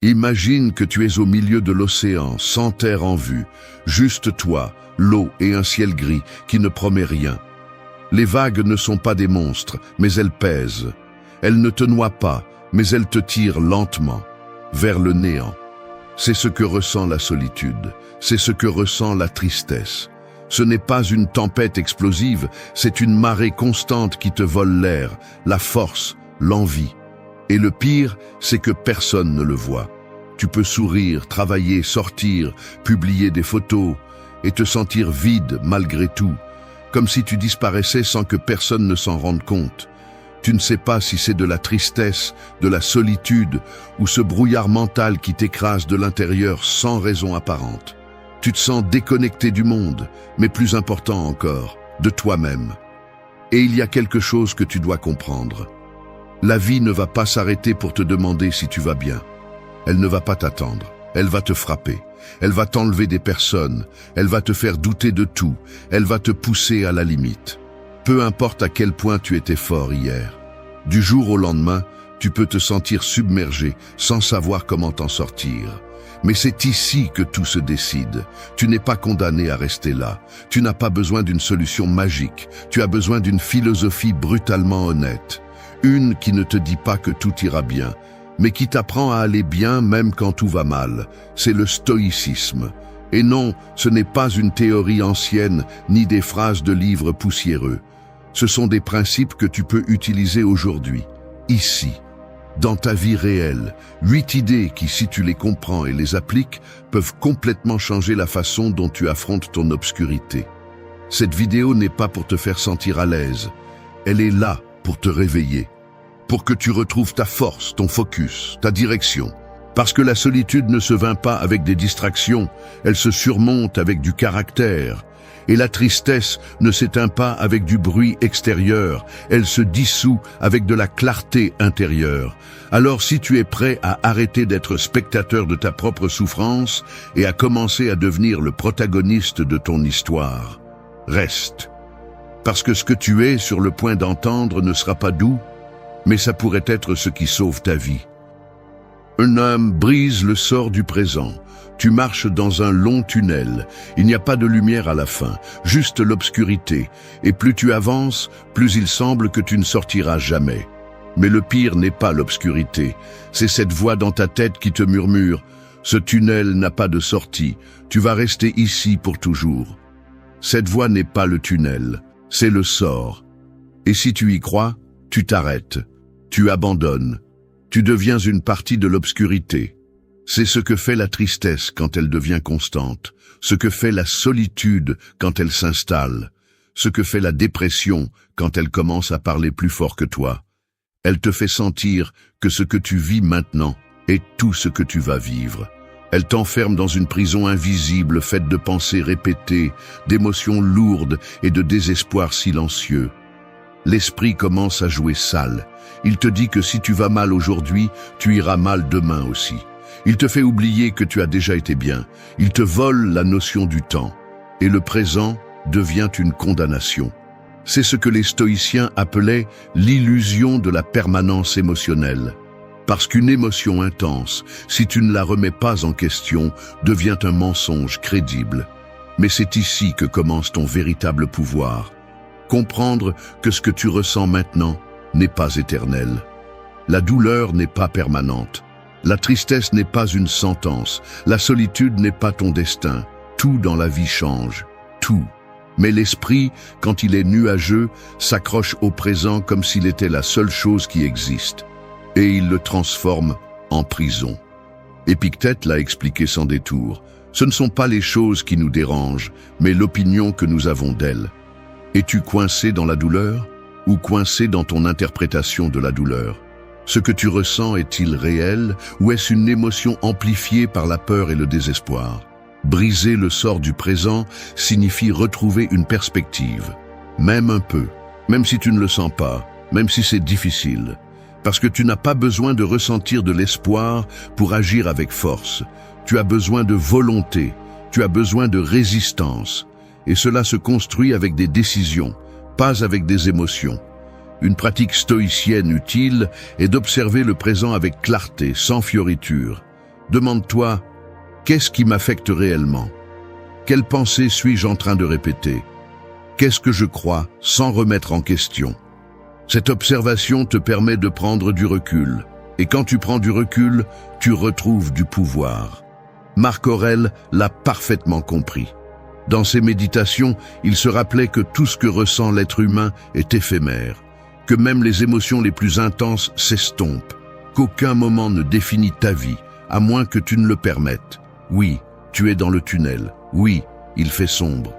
Imagine que tu es au milieu de l'océan, sans terre en vue, juste toi, l'eau et un ciel gris qui ne promet rien. Les vagues ne sont pas des monstres, mais elles pèsent. Elles ne te noient pas, mais elles te tirent lentement, vers le néant. C'est ce que ressent la solitude, c'est ce que ressent la tristesse. Ce n'est pas une tempête explosive, c'est une marée constante qui te vole l'air, la force, l'envie. Et le pire, c'est que personne ne le voit. Tu peux sourire, travailler, sortir, publier des photos et te sentir vide malgré tout, comme si tu disparaissais sans que personne ne s'en rende compte. Tu ne sais pas si c'est de la tristesse, de la solitude ou ce brouillard mental qui t'écrase de l'intérieur sans raison apparente. Tu te sens déconnecté du monde, mais plus important encore, de toi-même. Et il y a quelque chose que tu dois comprendre. La vie ne va pas s'arrêter pour te demander si tu vas bien. Elle ne va pas t'attendre, elle va te frapper. Elle va t'enlever des personnes, elle va te faire douter de tout, elle va te pousser à la limite. Peu importe à quel point tu étais fort hier. Du jour au lendemain, tu peux te sentir submergé sans savoir comment t'en sortir. Mais c'est ici que tout se décide. Tu n'es pas condamné à rester là. Tu n'as pas besoin d'une solution magique. Tu as besoin d'une philosophie brutalement honnête. Une qui ne te dit pas que tout ira bien, mais qui t'apprend à aller bien même quand tout va mal. C'est le stoïcisme. Et non, ce n'est pas une théorie ancienne, ni des phrases de livres poussiéreux. Ce sont des principes que tu peux utiliser aujourd'hui, ici, dans ta vie réelle. 8 idées qui, si tu les comprends et les appliques, peuvent complètement changer la façon dont tu affrontes ton obscurité. Cette vidéo n'est pas pour te faire sentir à l'aise. Elle est là pour te réveiller, pour que tu retrouves ta force, ton focus, ta direction. Parce que la solitude ne se vainc pas avec des distractions, elle se surmonte avec du caractère. Et la tristesse ne s'éteint pas avec du bruit extérieur, elle se dissout avec de la clarté intérieure. Alors si tu es prêt à arrêter d'être spectateur de ta propre souffrance et à commencer à devenir le protagoniste de ton histoire, reste. Parce que ce que tu es sur le point d'entendre ne sera pas doux, mais ça pourrait être ce qui sauve ta vie. Un homme brise le sort du présent. Tu marches dans un long tunnel. Il n'y a pas de lumière à la fin, juste l'obscurité. Et plus tu avances, plus il semble que tu ne sortiras jamais. Mais le pire n'est pas l'obscurité. C'est cette voix dans ta tête qui te murmure « Ce tunnel n'a pas de sortie. Tu vas rester ici pour toujours. » Cette voix n'est pas le tunnel, c'est le sort. Et si tu y crois, tu t'arrêtes. Tu abandonnes. Tu deviens une partie de l'obscurité. C'est ce que fait la tristesse quand elle devient constante, ce que fait la solitude quand elle s'installe, ce que fait la dépression quand elle commence à parler plus fort que toi. Elle te fait sentir que ce que tu vis maintenant est tout ce que tu vas vivre. Elle t'enferme dans une prison invisible faite de pensées répétées, d'émotions lourdes et de désespoir silencieux. L'esprit commence à jouer sale. Il te dit que si tu vas mal aujourd'hui, tu iras mal demain aussi. Il te fait oublier que tu as déjà été bien. Il te vole la notion du temps. Et le présent devient une condamnation. C'est ce que les stoïciens appelaient l'illusion de la permanence émotionnelle. Parce qu'une émotion intense, si tu ne la remets pas en question, devient un mensonge crédible. Mais c'est ici que commence ton véritable pouvoir. Comprendre que ce que tu ressens maintenant n'est pas éternel. La douleur n'est pas permanente. La tristesse n'est pas une sentence. La solitude n'est pas ton destin. Tout dans la vie change. Tout. Mais l'esprit, quand il est nuageux, s'accroche au présent comme s'il était la seule chose qui existe. Et il le transforme en prison. Épictète l'a expliqué sans détour. Ce ne sont pas les choses qui nous dérangent, mais l'opinion que nous avons d'elles. Es-tu coincé dans la douleur ou coincé dans ton interprétation de la douleur? Ce que tu ressens est-il réel ou est-ce une émotion amplifiée par la peur et le désespoir? Briser le sort du présent signifie retrouver une perspective, même un peu, même si tu ne le sens pas, même si c'est difficile. Parce que tu n'as pas besoin de ressentir de l'espoir pour agir avec force. Tu as besoin de volonté, tu as besoin de résistance. Et cela se construit avec des décisions, pas avec des émotions. Une pratique stoïcienne utile est d'observer le présent avec clarté, sans fioriture. Demande-toi, qu'est-ce qui m'affecte réellement? Quelle pensée suis-je en train de répéter? Qu'est-ce que je crois sans remettre en question? Cette observation te permet de prendre du recul. Et quand tu prends du recul, tu retrouves du pouvoir. Marc Aurèle l'a parfaitement compris. Dans ses méditations, il se rappelait que tout ce que ressent l'être humain est éphémère, que même les émotions les plus intenses s'estompent, qu'aucun moment ne définit ta vie, à moins que tu ne le permettes. Oui, tu es dans le tunnel. Oui, il fait sombre.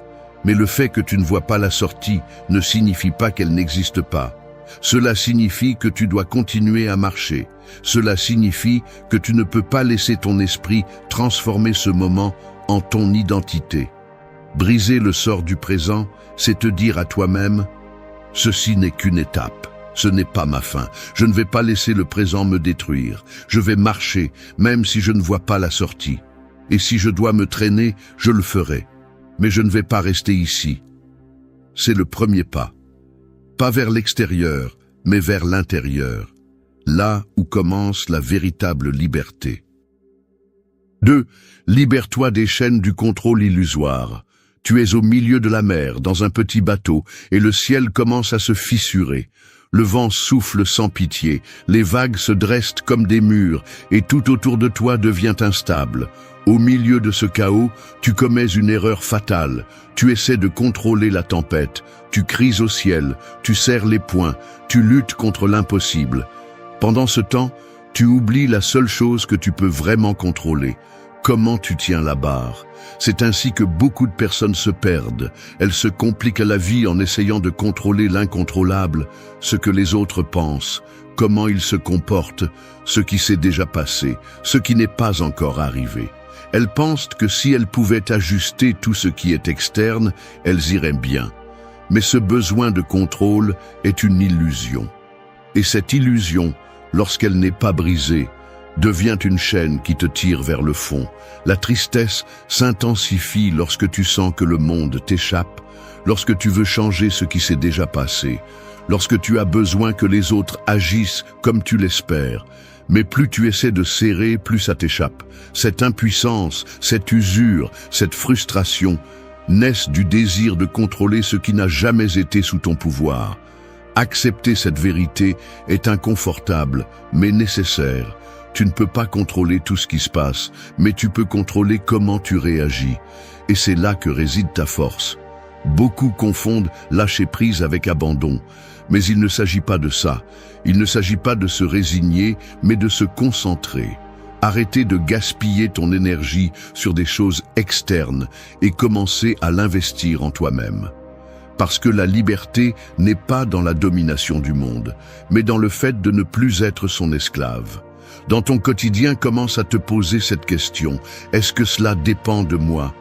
Mais le fait que tu ne vois pas la sortie ne signifie pas qu'elle n'existe pas. Cela signifie que tu dois continuer à marcher. Cela signifie que tu ne peux pas laisser ton esprit transformer ce moment en ton identité. Briser le sort du présent, c'est te dire à toi-même « Ceci n'est qu'une étape. Ce n'est pas ma fin. Je ne vais pas laisser le présent me détruire. Je vais marcher, même si je ne vois pas la sortie. Et si je dois me traîner, je le ferai. Mais je ne vais pas rester ici. » C'est le premier pas. Pas vers l'extérieur, mais vers l'intérieur. Là où commence la véritable liberté. 2. Libère-toi des chaînes du contrôle illusoire. Tu es au milieu de la mer, dans un petit bateau, et le ciel commence à se fissurer. Le vent souffle sans pitié, les vagues se dressent comme des murs, et tout autour de toi devient instable. Au milieu de ce chaos, tu commets une erreur fatale. Tu essaies de contrôler la tempête. Tu cries au ciel, tu serres les poings, tu luttes contre l'impossible. Pendant ce temps, tu oublies la seule chose que tu peux vraiment contrôler. Comment tu tiens la barre? C'est ainsi que beaucoup de personnes se perdent. Elles se compliquent la vie en essayant de contrôler l'incontrôlable, ce que les autres pensent, comment ils se comportent, ce qui s'est déjà passé, ce qui n'est pas encore arrivé. Elles pensent que si elles pouvaient ajuster tout ce qui est externe, elles iraient bien. Mais ce besoin de contrôle est une illusion. Et cette illusion, lorsqu'elle n'est pas brisée, devient une chaîne qui te tire vers le fond. La tristesse s'intensifie lorsque tu sens que le monde t'échappe, lorsque tu veux changer ce qui s'est déjà passé, lorsque tu as besoin que les autres agissent comme tu l'espères. Mais plus tu essaies de serrer, plus ça t'échappe. Cette impuissance, cette usure, cette frustration naissent du désir de contrôler ce qui n'a jamais été sous ton pouvoir. Accepter cette vérité est inconfortable, mais nécessaire. Tu ne peux pas contrôler tout ce qui se passe, mais tu peux contrôler comment tu réagis. Et c'est là que réside ta force. Beaucoup confondent lâcher prise avec abandon. Mais il ne s'agit pas de ça. Il ne s'agit pas de se résigner, mais de se concentrer. Arrêter de gaspiller ton énergie sur des choses externes et commencer à l'investir en toi-même. Parce que la liberté n'est pas dans la domination du monde, mais dans le fait de ne plus être son esclave. Dans ton quotidien, commence à te poser cette question. Est-ce que cela dépend de moi?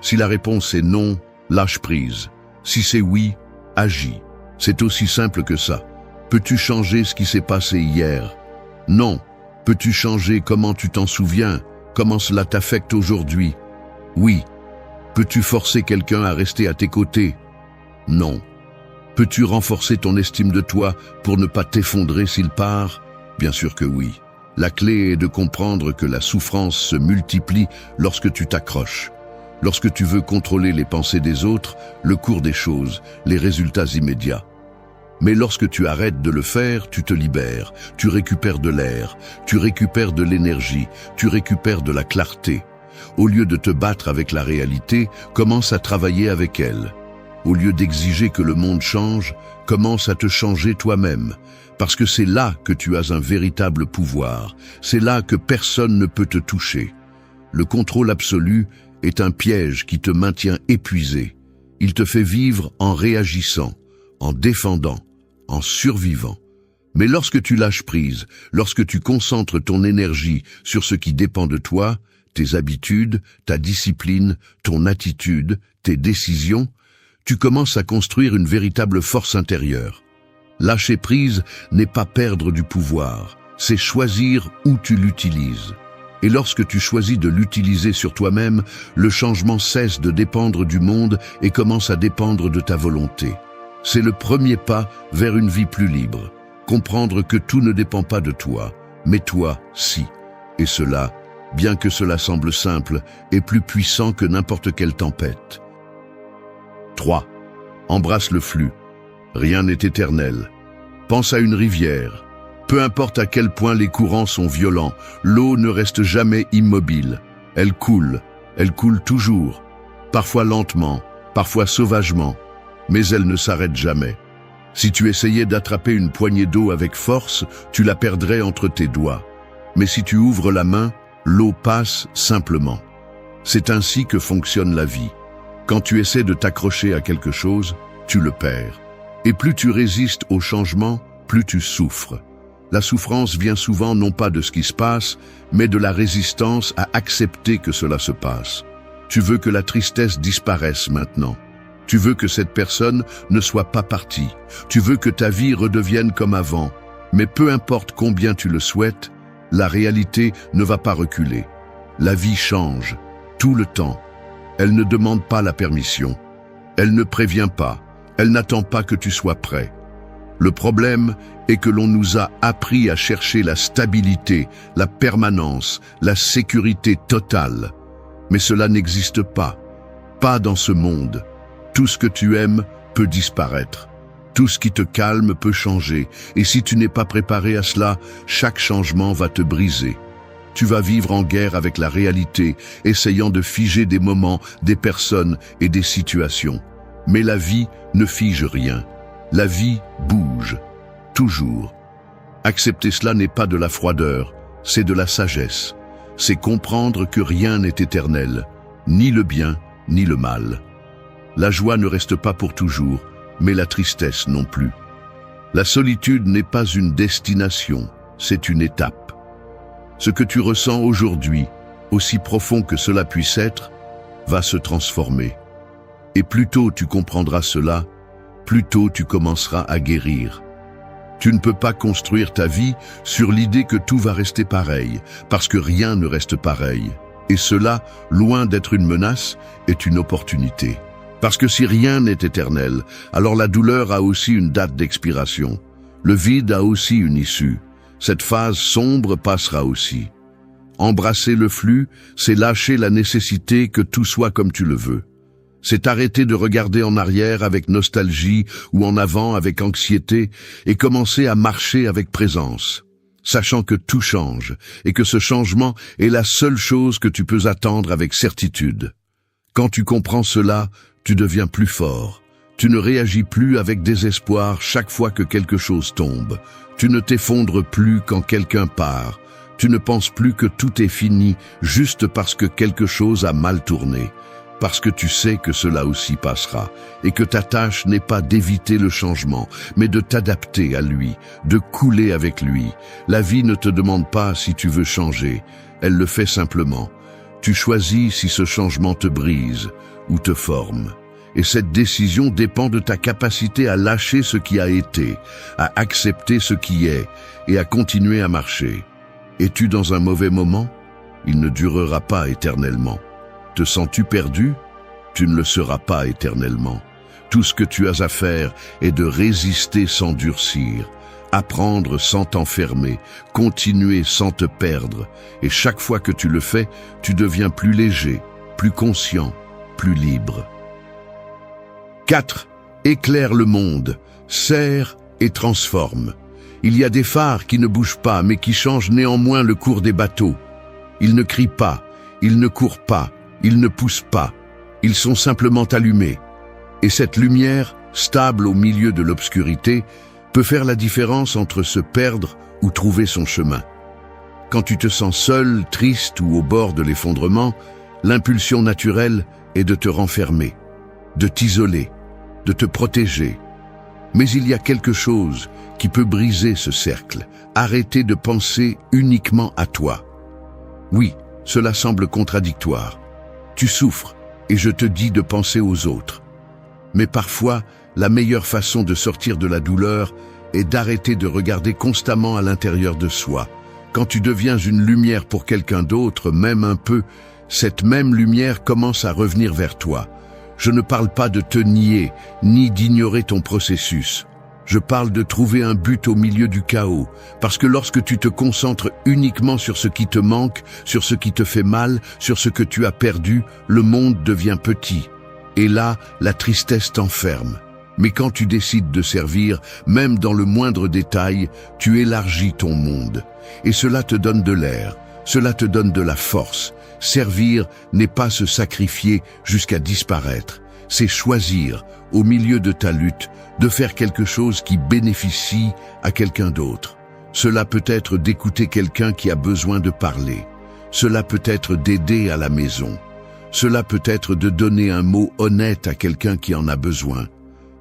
Si la réponse est non, lâche prise. Si c'est oui, agis. C'est aussi simple que ça. Peux-tu changer ce qui s'est passé hier? Non. Peux-tu changer comment tu t'en souviens? Comment cela t'affecte aujourd'hui? Oui. Peux-tu forcer quelqu'un à rester à tes côtés? Non. Peux-tu renforcer ton estime de toi pour ne pas t'effondrer s'il part? Bien sûr que oui. La clé est de comprendre que la souffrance se multiplie lorsque tu t'accroches. Lorsque tu veux contrôler les pensées des autres, le cours des choses, les résultats immédiats. Mais lorsque tu arrêtes de le faire, tu te libères, tu récupères de l'air, tu récupères de l'énergie, tu récupères de la clarté. Au lieu de te battre avec la réalité, commence à travailler avec elle. Au lieu d'exiger que le monde change, commence à te changer toi-même. Parce que c'est là que tu as un véritable pouvoir. C'est là que personne ne peut te toucher. Le contrôle absolu est un piège qui te maintient épuisé. Il te fait vivre en réagissant, en défendant, en survivant. Mais lorsque tu lâches prise, lorsque tu concentres ton énergie sur ce qui dépend de toi, tes habitudes, ta discipline, ton attitude, tes décisions, tu commences à construire une véritable force intérieure. Lâcher prise n'est pas perdre du pouvoir, c'est choisir où tu l'utilises. Et lorsque tu choisis de l'utiliser sur toi-même, le changement cesse de dépendre du monde et commence à dépendre de ta volonté. C'est le premier pas vers une vie plus libre. Comprendre que tout ne dépend pas de toi, mais toi, si. Et cela bien que cela semble simple, est plus puissant que n'importe quelle tempête. 3. Embrasse le flux. Rien n'est éternel. Pense à une rivière. Peu importe à quel point les courants sont violents, l'eau ne reste jamais immobile. Elle coule toujours, parfois lentement, parfois sauvagement, mais elle ne s'arrête jamais. Si tu essayais d'attraper une poignée d'eau avec force, tu la perdrais entre tes doigts. Mais si tu ouvres la main, l'eau passe simplement. C'est ainsi que fonctionne la vie. Quand tu essaies de t'accrocher à quelque chose, tu le perds. Et plus tu résistes au changement, plus tu souffres. La souffrance vient souvent non pas de ce qui se passe, mais de la résistance à accepter que cela se passe. Tu veux que la tristesse disparaisse maintenant. Tu veux que cette personne ne soit pas partie. Tu veux que ta vie redevienne comme avant. Mais peu importe combien tu le souhaites, la réalité ne va pas reculer. La vie change, tout le temps. Elle ne demande pas la permission. Elle ne prévient pas. Elle n'attend pas que tu sois prêt. Le problème est que l'on nous a appris à chercher la stabilité, la permanence, la sécurité totale. Mais cela n'existe pas. Pas dans ce monde. Tout ce que tu aimes peut disparaître. Tout ce qui te calme peut changer. Et si tu n'es pas préparé à cela, chaque changement va te briser. Tu vas vivre en guerre avec la réalité, essayant de figer des moments, des personnes et des situations. Mais la vie ne fige rien. La vie bouge, toujours. Accepter cela n'est pas de la froideur, c'est de la sagesse. C'est comprendre que rien n'est éternel, ni le bien, ni le mal. La joie ne reste pas pour toujours, mais la tristesse non plus. La solitude n'est pas une destination, c'est une étape. Ce que tu ressens aujourd'hui, aussi profond que cela puisse être, va se transformer. Et plus tôt tu comprendras cela, plus tôt tu commenceras à guérir. Tu ne peux pas construire ta vie sur l'idée que tout va rester pareil, parce que rien ne reste pareil. Et cela, loin d'être une menace, est une opportunité. Parce que si rien n'est éternel, alors la douleur a aussi une date d'expiration. Le vide a aussi une issue. Cette phase sombre passera aussi. Embrasser le flux, c'est lâcher la nécessité que tout soit comme tu le veux. C'est arrêter de regarder en arrière avec nostalgie ou en avant avec anxiété et commencer à marcher avec présence, sachant que tout change et que ce changement est la seule chose que tu peux attendre avec certitude. Quand tu comprends cela, tu deviens plus fort. Tu ne réagis plus avec désespoir chaque fois que quelque chose tombe. Tu ne t'effondres plus quand quelqu'un part. Tu ne penses plus que tout est fini juste parce que quelque chose a mal tourné. Parce que tu sais que cela aussi passera, et que ta tâche n'est pas d'éviter le changement, mais de t'adapter à lui, de couler avec lui. La vie ne te demande pas si tu veux changer, elle le fait simplement. Tu choisis si ce changement te brise ou te forme. Et cette décision dépend de ta capacité à lâcher ce qui a été, à accepter ce qui est, et à continuer à marcher. Es-tu dans un mauvais moment? Il ne durera pas éternellement. Te sens-tu perdu? Tu ne le seras pas éternellement. Tout ce que tu as à faire est de résister sans durcir, apprendre sans t'enfermer, continuer sans te perdre. Et chaque fois que tu le fais, tu deviens plus léger, plus conscient, plus libre. 4. Éclaire le monde, serre et transforme. Il y a des phares qui ne bougent pas, mais qui changent néanmoins le cours des bateaux. Ils ne crient pas, ils ne courent pas, ils ne poussent pas, ils sont simplement allumés. Et cette lumière, stable au milieu de l'obscurité, peut faire la différence entre se perdre ou trouver son chemin. Quand tu te sens seul, triste ou au bord de l'effondrement, l'impulsion naturelle est de te renfermer, de t'isoler, de te protéger. Mais il y a quelque chose qui peut briser ce cercle, arrêter de penser uniquement à toi. Oui, cela semble contradictoire. Tu souffres, et je te dis de penser aux autres. Mais parfois, la meilleure façon de sortir de la douleur est d'arrêter de regarder constamment à l'intérieur de soi. Quand tu deviens une lumière pour quelqu'un d'autre, même un peu, cette même lumière commence à revenir vers toi. Je ne parle pas de te nier, ni d'ignorer ton processus. Je parle de trouver un but au milieu du chaos, parce que lorsque tu te concentres uniquement sur ce qui te manque, sur ce qui te fait mal, sur ce que tu as perdu, le monde devient petit. Et là, la tristesse t'enferme. Mais quand tu décides de servir, même dans le moindre détail, tu élargis ton monde. Et cela te donne de l'air, cela te donne de la force. Servir n'est pas se sacrifier jusqu'à disparaître. C'est choisir, au milieu de ta lutte, de faire quelque chose qui bénéficie à quelqu'un d'autre. Cela peut être d'écouter quelqu'un qui a besoin de parler. Cela peut être d'aider à la maison. Cela peut être de donner un mot honnête à quelqu'un qui en a besoin.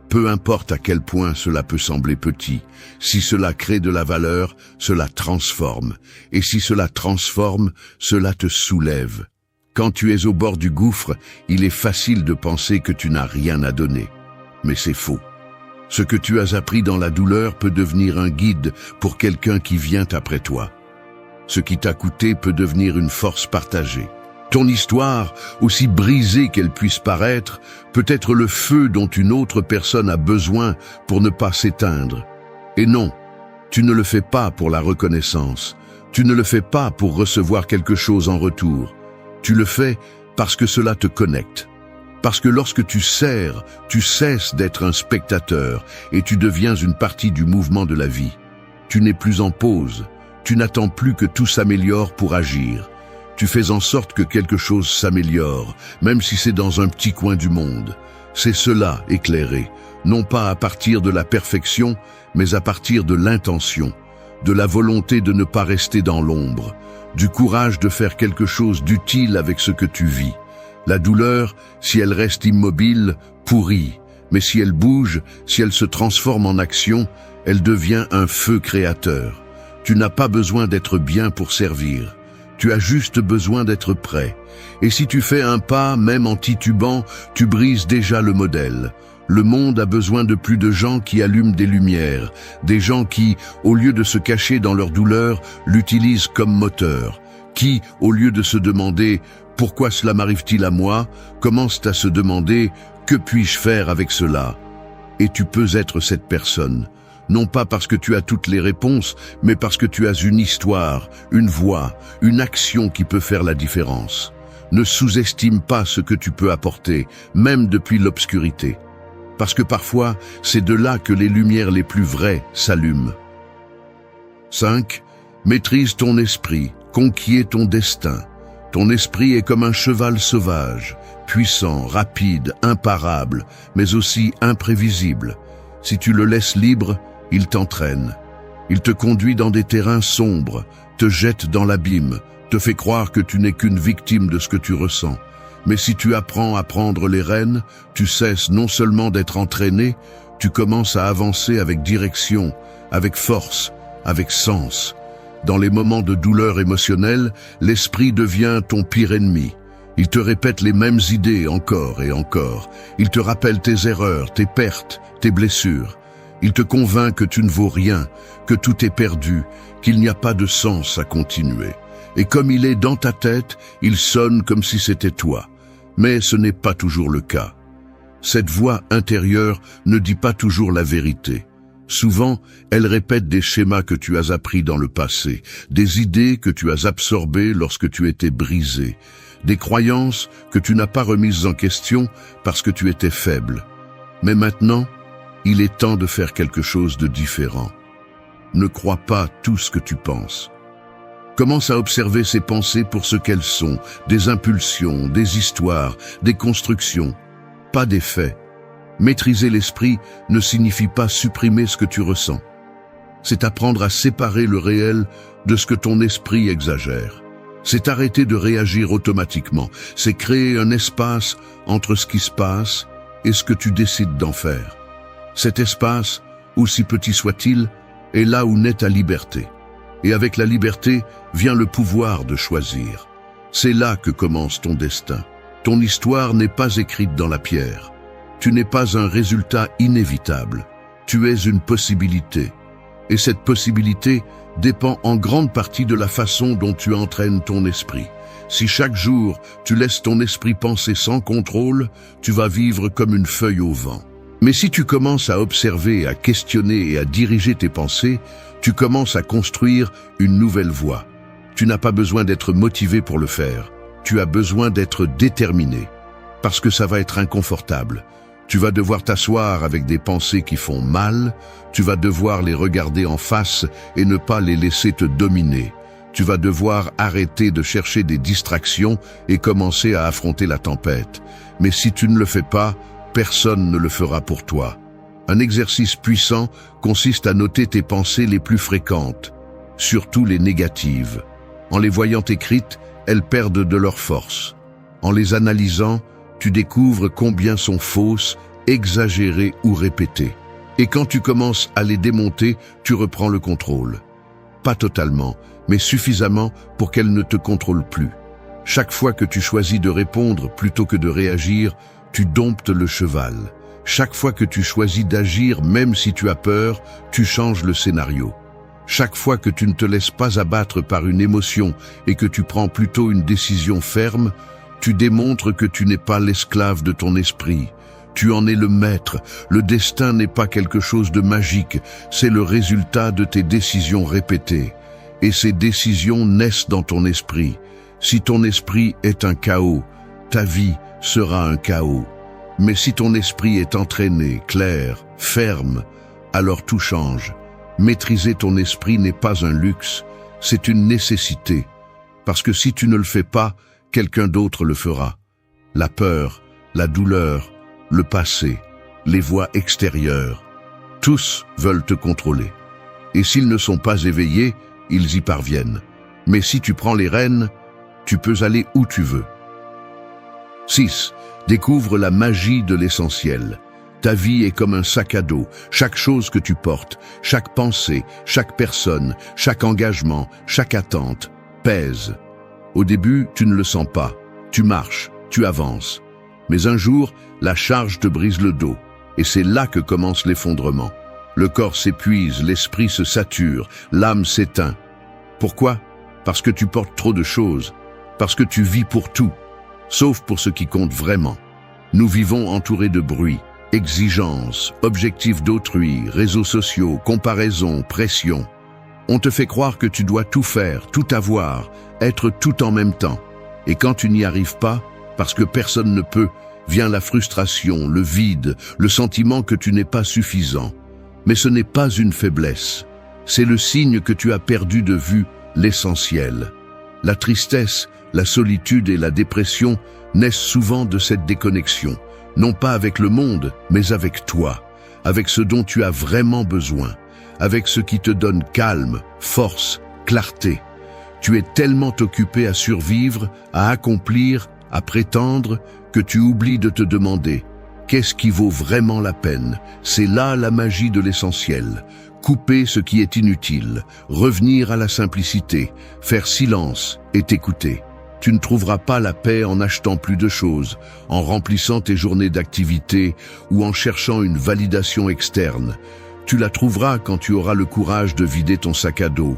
Peu importe à quel point cela peut sembler petit, si cela crée de la valeur, cela transforme. Et si cela transforme, cela te soulève. Quand tu es au bord du gouffre, il est facile de penser que tu n'as rien à donner. Mais c'est faux. Ce que tu as appris dans la douleur peut devenir un guide pour quelqu'un qui vient après toi. Ce qui t'a coûté peut devenir une force partagée. Ton histoire, aussi brisée qu'elle puisse paraître, peut être le feu dont une autre personne a besoin pour ne pas s'éteindre. Et non, tu ne le fais pas pour la reconnaissance. Tu ne le fais pas pour recevoir quelque chose en retour. Tu le fais parce que cela te connecte. Parce que lorsque tu sers, tu cesses d'être un spectateur et tu deviens une partie du mouvement de la vie. Tu n'es plus en pause. Tu n'attends plus que tout s'améliore pour agir. Tu fais en sorte que quelque chose s'améliore, même si c'est dans un petit coin du monde. C'est cela, éclairer, non pas à partir de la perfection, mais à partir de l'intention, de la volonté de ne pas rester dans l'ombre, du courage de faire quelque chose d'utile avec ce que tu vis. La douleur, si elle reste immobile, pourrit, mais si elle bouge, si elle se transforme en action, elle devient un feu créateur. Tu n'as pas besoin d'être bien pour servir. Tu as juste besoin d'être prêt. Et si tu fais un pas, même en titubant, tu brises déjà le modèle. Le monde a besoin de plus de gens qui allument des lumières, des gens qui, au lieu de se cacher dans leur douleur, l'utilisent comme moteur, qui, au lieu de se demander « Pourquoi cela m'arrive-t-il à moi ?», commencent à se demander « Que puis-je faire avec cela ?» Et tu peux être cette personne. Non pas parce que tu as toutes les réponses, mais parce que tu as une histoire, une voix, une action qui peut faire la différence. Ne sous-estime pas ce que tu peux apporter, même depuis l'obscurité. Parce que parfois, c'est de là que les lumières les plus vraies s'allument. 5. Maîtrise ton esprit, conquiert ton destin. Ton esprit est comme un cheval sauvage, puissant, rapide, imparable, mais aussi imprévisible. Si tu le laisses libre, il t'entraîne. Il te conduit dans des terrains sombres, te jette dans l'abîme, te fait croire que tu n'es qu'une victime de ce que tu ressens. Mais si tu apprends à prendre les rênes, tu cesses non seulement d'être entraîné, tu commences à avancer avec direction, avec force, avec sens. Dans les moments de douleur émotionnelle, l'esprit devient ton pire ennemi. Il te répète les mêmes idées encore et encore. Il te rappelle tes erreurs, tes pertes, tes blessures. Il te convainc que tu ne vaux rien, que tout est perdu, qu'il n'y a pas de sens à continuer. Et comme il est dans ta tête, il sonne comme si c'était toi. Mais ce n'est pas toujours le cas. Cette voix intérieure ne dit pas toujours la vérité. Souvent, elle répète des schémas que tu as appris dans le passé, des idées que tu as absorbées lorsque tu étais brisé, des croyances que tu n'as pas remises en question parce que tu étais faible. Mais maintenant, il est temps de faire quelque chose de différent. Ne crois pas tout ce que tu penses. Commence à observer ces pensées pour ce qu'elles sont, des impulsions, des histoires, des constructions, pas des faits. Maîtriser l'esprit ne signifie pas supprimer ce que tu ressens. C'est apprendre à séparer le réel de ce que ton esprit exagère. C'est arrêter de réagir automatiquement. C'est créer un espace entre ce qui se passe et ce que tu décides d'en faire. Cet espace, aussi petit soit-il, est là où naît ta liberté. Et avec la liberté vient le pouvoir de choisir. C'est là que commence ton destin. Ton histoire n'est pas écrite dans la pierre. Tu n'es pas un résultat inévitable. Tu es une possibilité. Et cette possibilité dépend en grande partie de la façon dont tu entraînes ton esprit. Si chaque jour tu laisses ton esprit penser sans contrôle, tu vas vivre comme une feuille au vent. Mais si tu commences à observer, à questionner et à diriger tes pensées, tu commences à construire une nouvelle voie. Tu n'as pas besoin d'être motivé pour le faire. Tu as besoin d'être déterminé. Parce que ça va être inconfortable. Tu vas devoir t'asseoir avec des pensées qui font mal, tu vas devoir les regarder en face et ne pas les laisser te dominer. Tu vas devoir arrêter de chercher des distractions et commencer à affronter la tempête. Mais si tu ne le fais pas, personne ne le fera pour toi. Un exercice puissant consiste à noter tes pensées les plus fréquentes, surtout les négatives. En les voyant écrites, elles perdent de leur force. En les analysant, tu découvres combien sont fausses, exagérées ou répétées. Et quand tu commences à les démonter, tu reprends le contrôle. Pas totalement, mais suffisamment pour qu'elles ne te contrôlent plus. Chaque fois que tu choisis de répondre plutôt que de réagir, tu domptes le cheval. Chaque fois que tu choisis d'agir, même si tu as peur, tu changes le scénario. Chaque fois que tu ne te laisses pas abattre par une émotion et que tu prends plutôt une décision ferme, tu démontres que tu n'es pas l'esclave de ton esprit. Tu en es le maître. Le destin n'est pas quelque chose de magique, c'est le résultat de tes décisions répétées. Et ces décisions naissent dans ton esprit. Si ton esprit est un chaos, ta vie sera un chaos. Mais si ton esprit est entraîné, clair, ferme, alors tout change. Maîtriser ton esprit n'est pas un luxe, c'est une nécessité. Parce que si tu ne le fais pas, quelqu'un d'autre le fera. La peur, la douleur, le passé, les voix extérieures, tous veulent te contrôler. Et s'ils ne sont pas éveillés, ils y parviennent. Mais si tu prends les rênes, tu peux aller où tu veux. 6. Découvre la magie de l'essentiel. Ta vie est comme un sac à dos. Chaque chose que tu portes, chaque pensée, chaque personne, chaque engagement, chaque attente, pèse. Au début, tu ne le sens pas. Tu marches, tu avances. Mais un jour, la charge te brise le dos. Et c'est là que commence l'effondrement. Le corps s'épuise, l'esprit se sature, l'âme s'éteint. Pourquoi? Parce que tu portes trop de choses. Parce que tu vis pour tout, sauf pour ce qui compte vraiment. Nous vivons entourés de bruit, exigences, objectifs d'autrui, réseaux sociaux, comparaisons, pression. On te fait croire que tu dois tout faire, tout avoir, être tout en même temps. Et quand tu n'y arrives pas, parce que personne ne peut, vient la frustration, le vide, le sentiment que tu n'es pas suffisant. Mais ce n'est pas une faiblesse. C'est le signe que tu as perdu de vue l'essentiel. La tristesse, la solitude et la dépression naissent souvent de cette déconnexion, non pas avec le monde, mais avec toi, avec ce dont tu as vraiment besoin, avec ce qui te donne calme, force, clarté. Tu es tellement occupé à survivre, à accomplir, à prétendre, que tu oublies de te demander « Qu'est-ce qui vaut vraiment la peine ?» C'est là la magie de l'essentiel. Couper ce qui est inutile, revenir à la simplicité, faire silence et t'écouter. Tu ne trouveras pas la paix en achetant plus de choses, en remplissant tes journées d'activité ou en cherchant une validation externe. Tu la trouveras quand tu auras le courage de vider ton sac à dos,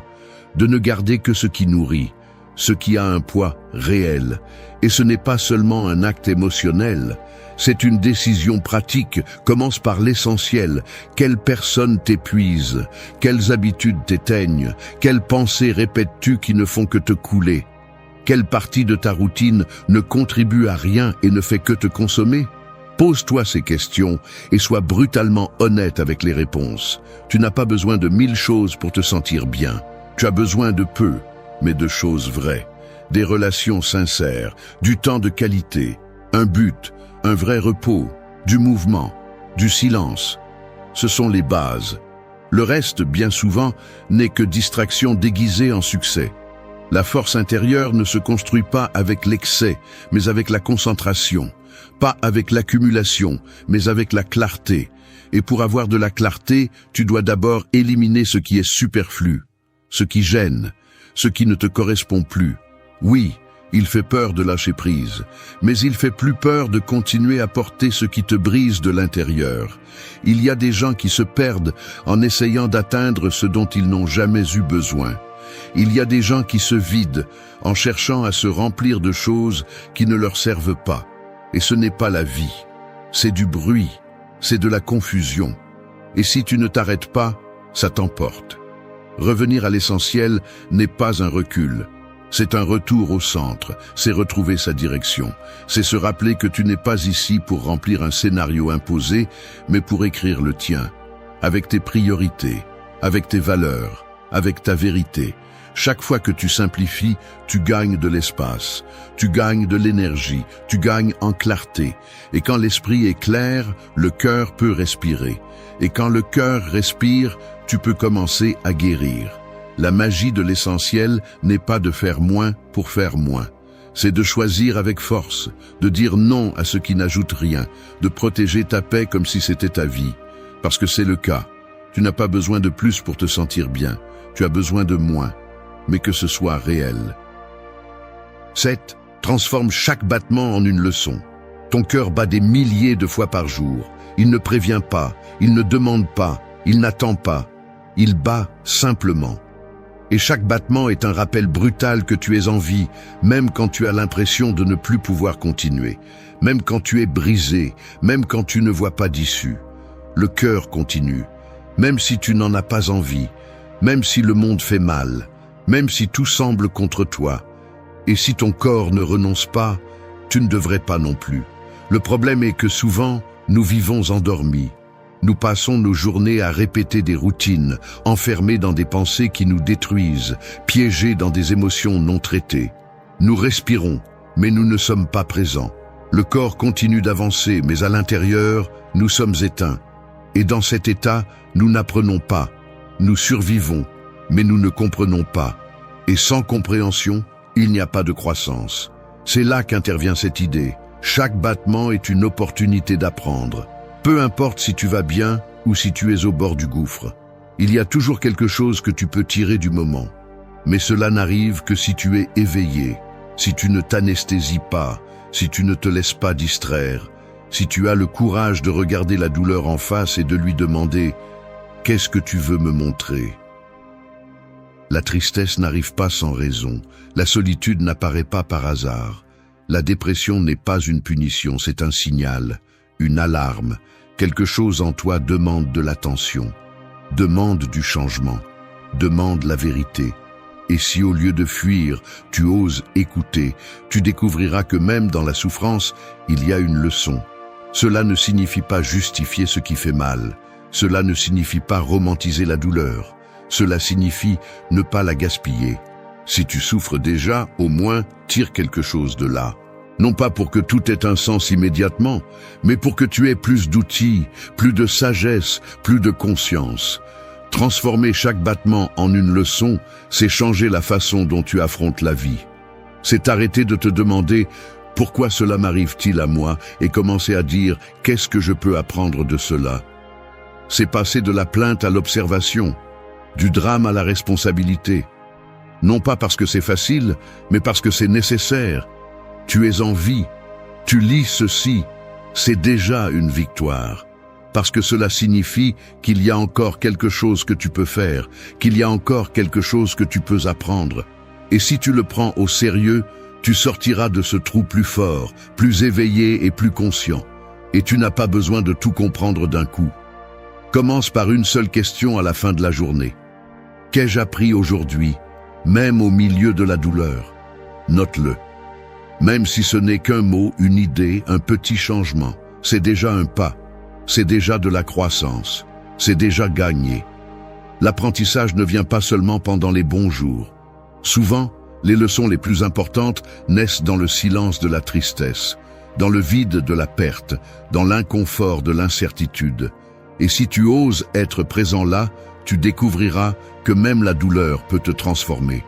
de ne garder que ce qui nourrit, ce qui a un poids réel. Et ce n'est pas seulement un acte émotionnel, c'est une décision pratique. Commence par l'essentiel. Quelles personnes t'épuisent? Quelles habitudes t'éteignent? Quelles pensées répètes-tu qui ne font que te couler? Quelle partie de ta routine ne contribue à rien et ne fait que te consommer? Pose-toi ces questions et sois brutalement honnête avec les réponses. Tu n'as pas besoin de 1000 choses pour te sentir bien. Tu as besoin de peu, mais de choses vraies. Des relations sincères, du temps de qualité, un but, un vrai repos, du mouvement, du silence. Ce sont les bases. Le reste, bien souvent, n'est que distraction déguisée en succès. La force intérieure ne se construit pas avec l'excès, mais avec la concentration. Pas avec l'accumulation, mais avec la clarté. Et pour avoir de la clarté, tu dois d'abord éliminer ce qui est superflu, ce qui gêne, ce qui ne te correspond plus. Oui, il fait peur de lâcher prise, mais il fait plus peur de continuer à porter ce qui te brise de l'intérieur. Il y a des gens qui se perdent en essayant d'atteindre ce dont ils n'ont jamais eu besoin. Il y a des gens qui se vident en cherchant à se remplir de choses qui ne leur servent pas. Et ce n'est pas la vie, c'est du bruit. c'est de la confusion. Et si tu ne t'arrêtes pas, ça t'emporte. Revenir à l'essentiel n'est pas un recul. C'est un retour au centre, c'est retrouver sa direction. C'est se rappeler que tu n'es pas ici pour remplir un scénario imposé, mais pour écrire le tien, avec tes priorités, avec tes valeurs, avec ta vérité. Chaque fois que tu simplifies, tu gagnes de l'espace, tu gagnes de l'énergie, tu gagnes en clarté. Et quand l'esprit est clair, le cœur peut respirer. Et quand le cœur respire, tu peux commencer à guérir. La magie de l'essentiel n'est pas de faire moins pour faire moins. C'est de choisir avec force, de dire non à ce qui n'ajoute rien, de protéger ta paix comme si c'était ta vie. Parce que c'est le cas. Tu n'as pas besoin de plus pour te sentir bien. Tu as besoin de moins, mais que ce soit réel. 7. Transforme chaque battement en une leçon. Ton cœur bat des milliers de fois par jour. Il ne prévient pas, il ne demande pas, il n'attend pas. Il bat simplement. Et chaque battement est un rappel brutal que tu es en vie, même quand tu as l'impression de ne plus pouvoir continuer, même quand tu es brisé, même quand tu ne vois pas d'issue. Le cœur continue, même si tu n'en as pas envie, même si le monde fait mal, même si tout semble contre toi. Et si ton corps ne renonce pas, tu ne devrais pas non plus. Le problème est que souvent, nous vivons endormis. Nous passons nos journées à répéter des routines, enfermés dans des pensées qui nous détruisent, piégés dans des émotions non traitées. Nous respirons, mais nous ne sommes pas présents. Le corps continue d'avancer, mais à l'intérieur, nous sommes éteints. Et dans cet état, nous n'apprenons pas. Nous survivons, mais nous ne comprenons pas. Et sans compréhension, il n'y a pas de croissance. C'est là qu'intervient cette idée. Chaque battement est une opportunité d'apprendre. Peu importe si tu vas bien ou si tu es au bord du gouffre. Il y a toujours quelque chose que tu peux tirer du moment. Mais cela n'arrive que si tu es éveillé, si tu ne t'anesthésies pas, si tu ne te laisses pas distraire, si tu as le courage de regarder la douleur en face et de lui demander « Qu'est-ce que tu veux me montrer ?» La tristesse n'arrive pas sans raison, la solitude n'apparaît pas par hasard. La dépression n'est pas une punition, c'est un signal, une alarme. Quelque chose en toi demande de l'attention, demande du changement, demande la vérité. Et si au lieu de fuir, tu oses écouter, tu découvriras que même dans la souffrance, il y a une leçon. Cela ne signifie pas justifier ce qui fait mal. Cela ne signifie pas romantiser la douleur. Cela signifie ne pas la gaspiller. Si tu souffres déjà, au moins, tire quelque chose de là. Non pas pour que tout ait un sens immédiatement, mais pour que tu aies plus d'outils, plus de sagesse, plus de conscience. Transformer chaque battement en une leçon, c'est changer la façon dont tu affrontes la vie. C'est arrêter de te demander « Pourquoi cela m'arrive-t-il à moi ?» et commencer à dire « Qu'est-ce que je peux apprendre de cela ?» C'est passer de la plainte à l'observation, du drame à la responsabilité. Non pas parce que c'est facile, mais parce que c'est nécessaire. Tu es en vie, tu lis ceci, c'est déjà une victoire. Parce que cela signifie qu'il y a encore quelque chose que tu peux faire, qu'il y a encore quelque chose que tu peux apprendre. Et si tu le prends au sérieux, tu sortiras de ce trou plus fort, plus éveillé et plus conscient. Et tu n'as pas besoin de tout comprendre d'un coup. Commence par une seule question à la fin de la journée. Qu'ai-je appris aujourd'hui, même au milieu de la douleur? Note-le. Même si ce n'est qu'un mot, une idée, un petit changement, c'est déjà un pas. C'est déjà de la croissance. C'est déjà gagné. L'apprentissage ne vient pas seulement pendant les bons jours. Souvent, les leçons les plus importantes naissent dans le silence de la tristesse, dans le vide de la perte, dans l'inconfort de l'incertitude. Et si tu oses être présent là, tu découvriras que même la douleur peut te transformer.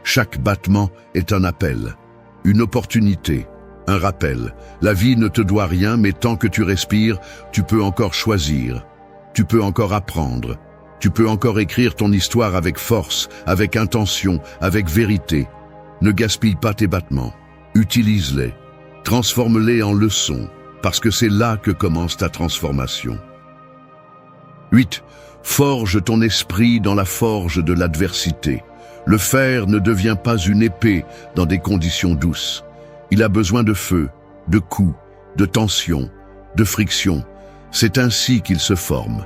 Chaque battement est un appel. Une opportunité, un rappel. La vie ne te doit rien, mais tant que tu respires, tu peux encore choisir. Tu peux encore apprendre. Tu peux encore écrire ton histoire avec force, avec intention, avec vérité. Ne gaspille pas tes battements. Utilise-les. Transforme-les en leçons, parce que c'est là que commence ta transformation. 8. Forge ton esprit dans la forge de l'adversité. Le fer ne devient pas une épée dans des conditions douces. Il a besoin de feu, de coups, de tension, de friction. C'est ainsi qu'il se forme,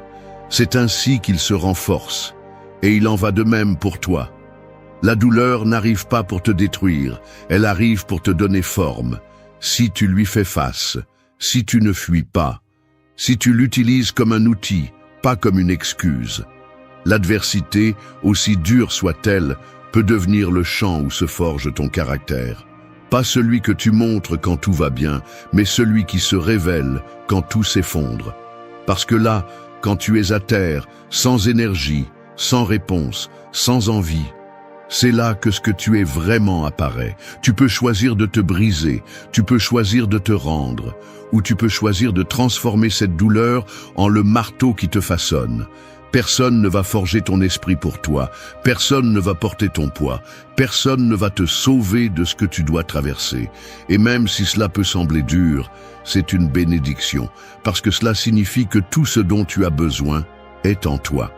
c'est ainsi qu'il se renforce, et il en va de même pour toi. La douleur n'arrive pas pour te détruire, elle arrive pour te donner forme, si tu lui fais face, si tu ne fuis pas, si tu l'utilises comme un outil, pas comme une excuse. L'adversité, aussi dure soit-elle, peut devenir le champ où se forge ton caractère. Pas celui que tu montres quand tout va bien, mais celui qui se révèle quand tout s'effondre. Parce que là, quand tu es à terre, sans énergie, sans réponse, sans envie, c'est là que ce que tu es vraiment apparaît. Tu peux choisir de te briser, tu peux choisir de te rendre, ou tu peux choisir de transformer cette douleur en le marteau qui te façonne. Personne ne va forger ton esprit pour toi, personne ne va porter ton poids, personne ne va te sauver de ce que tu dois traverser. Et même si cela peut sembler dur, c'est une bénédiction, parce que cela signifie que tout ce dont tu as besoin est en toi.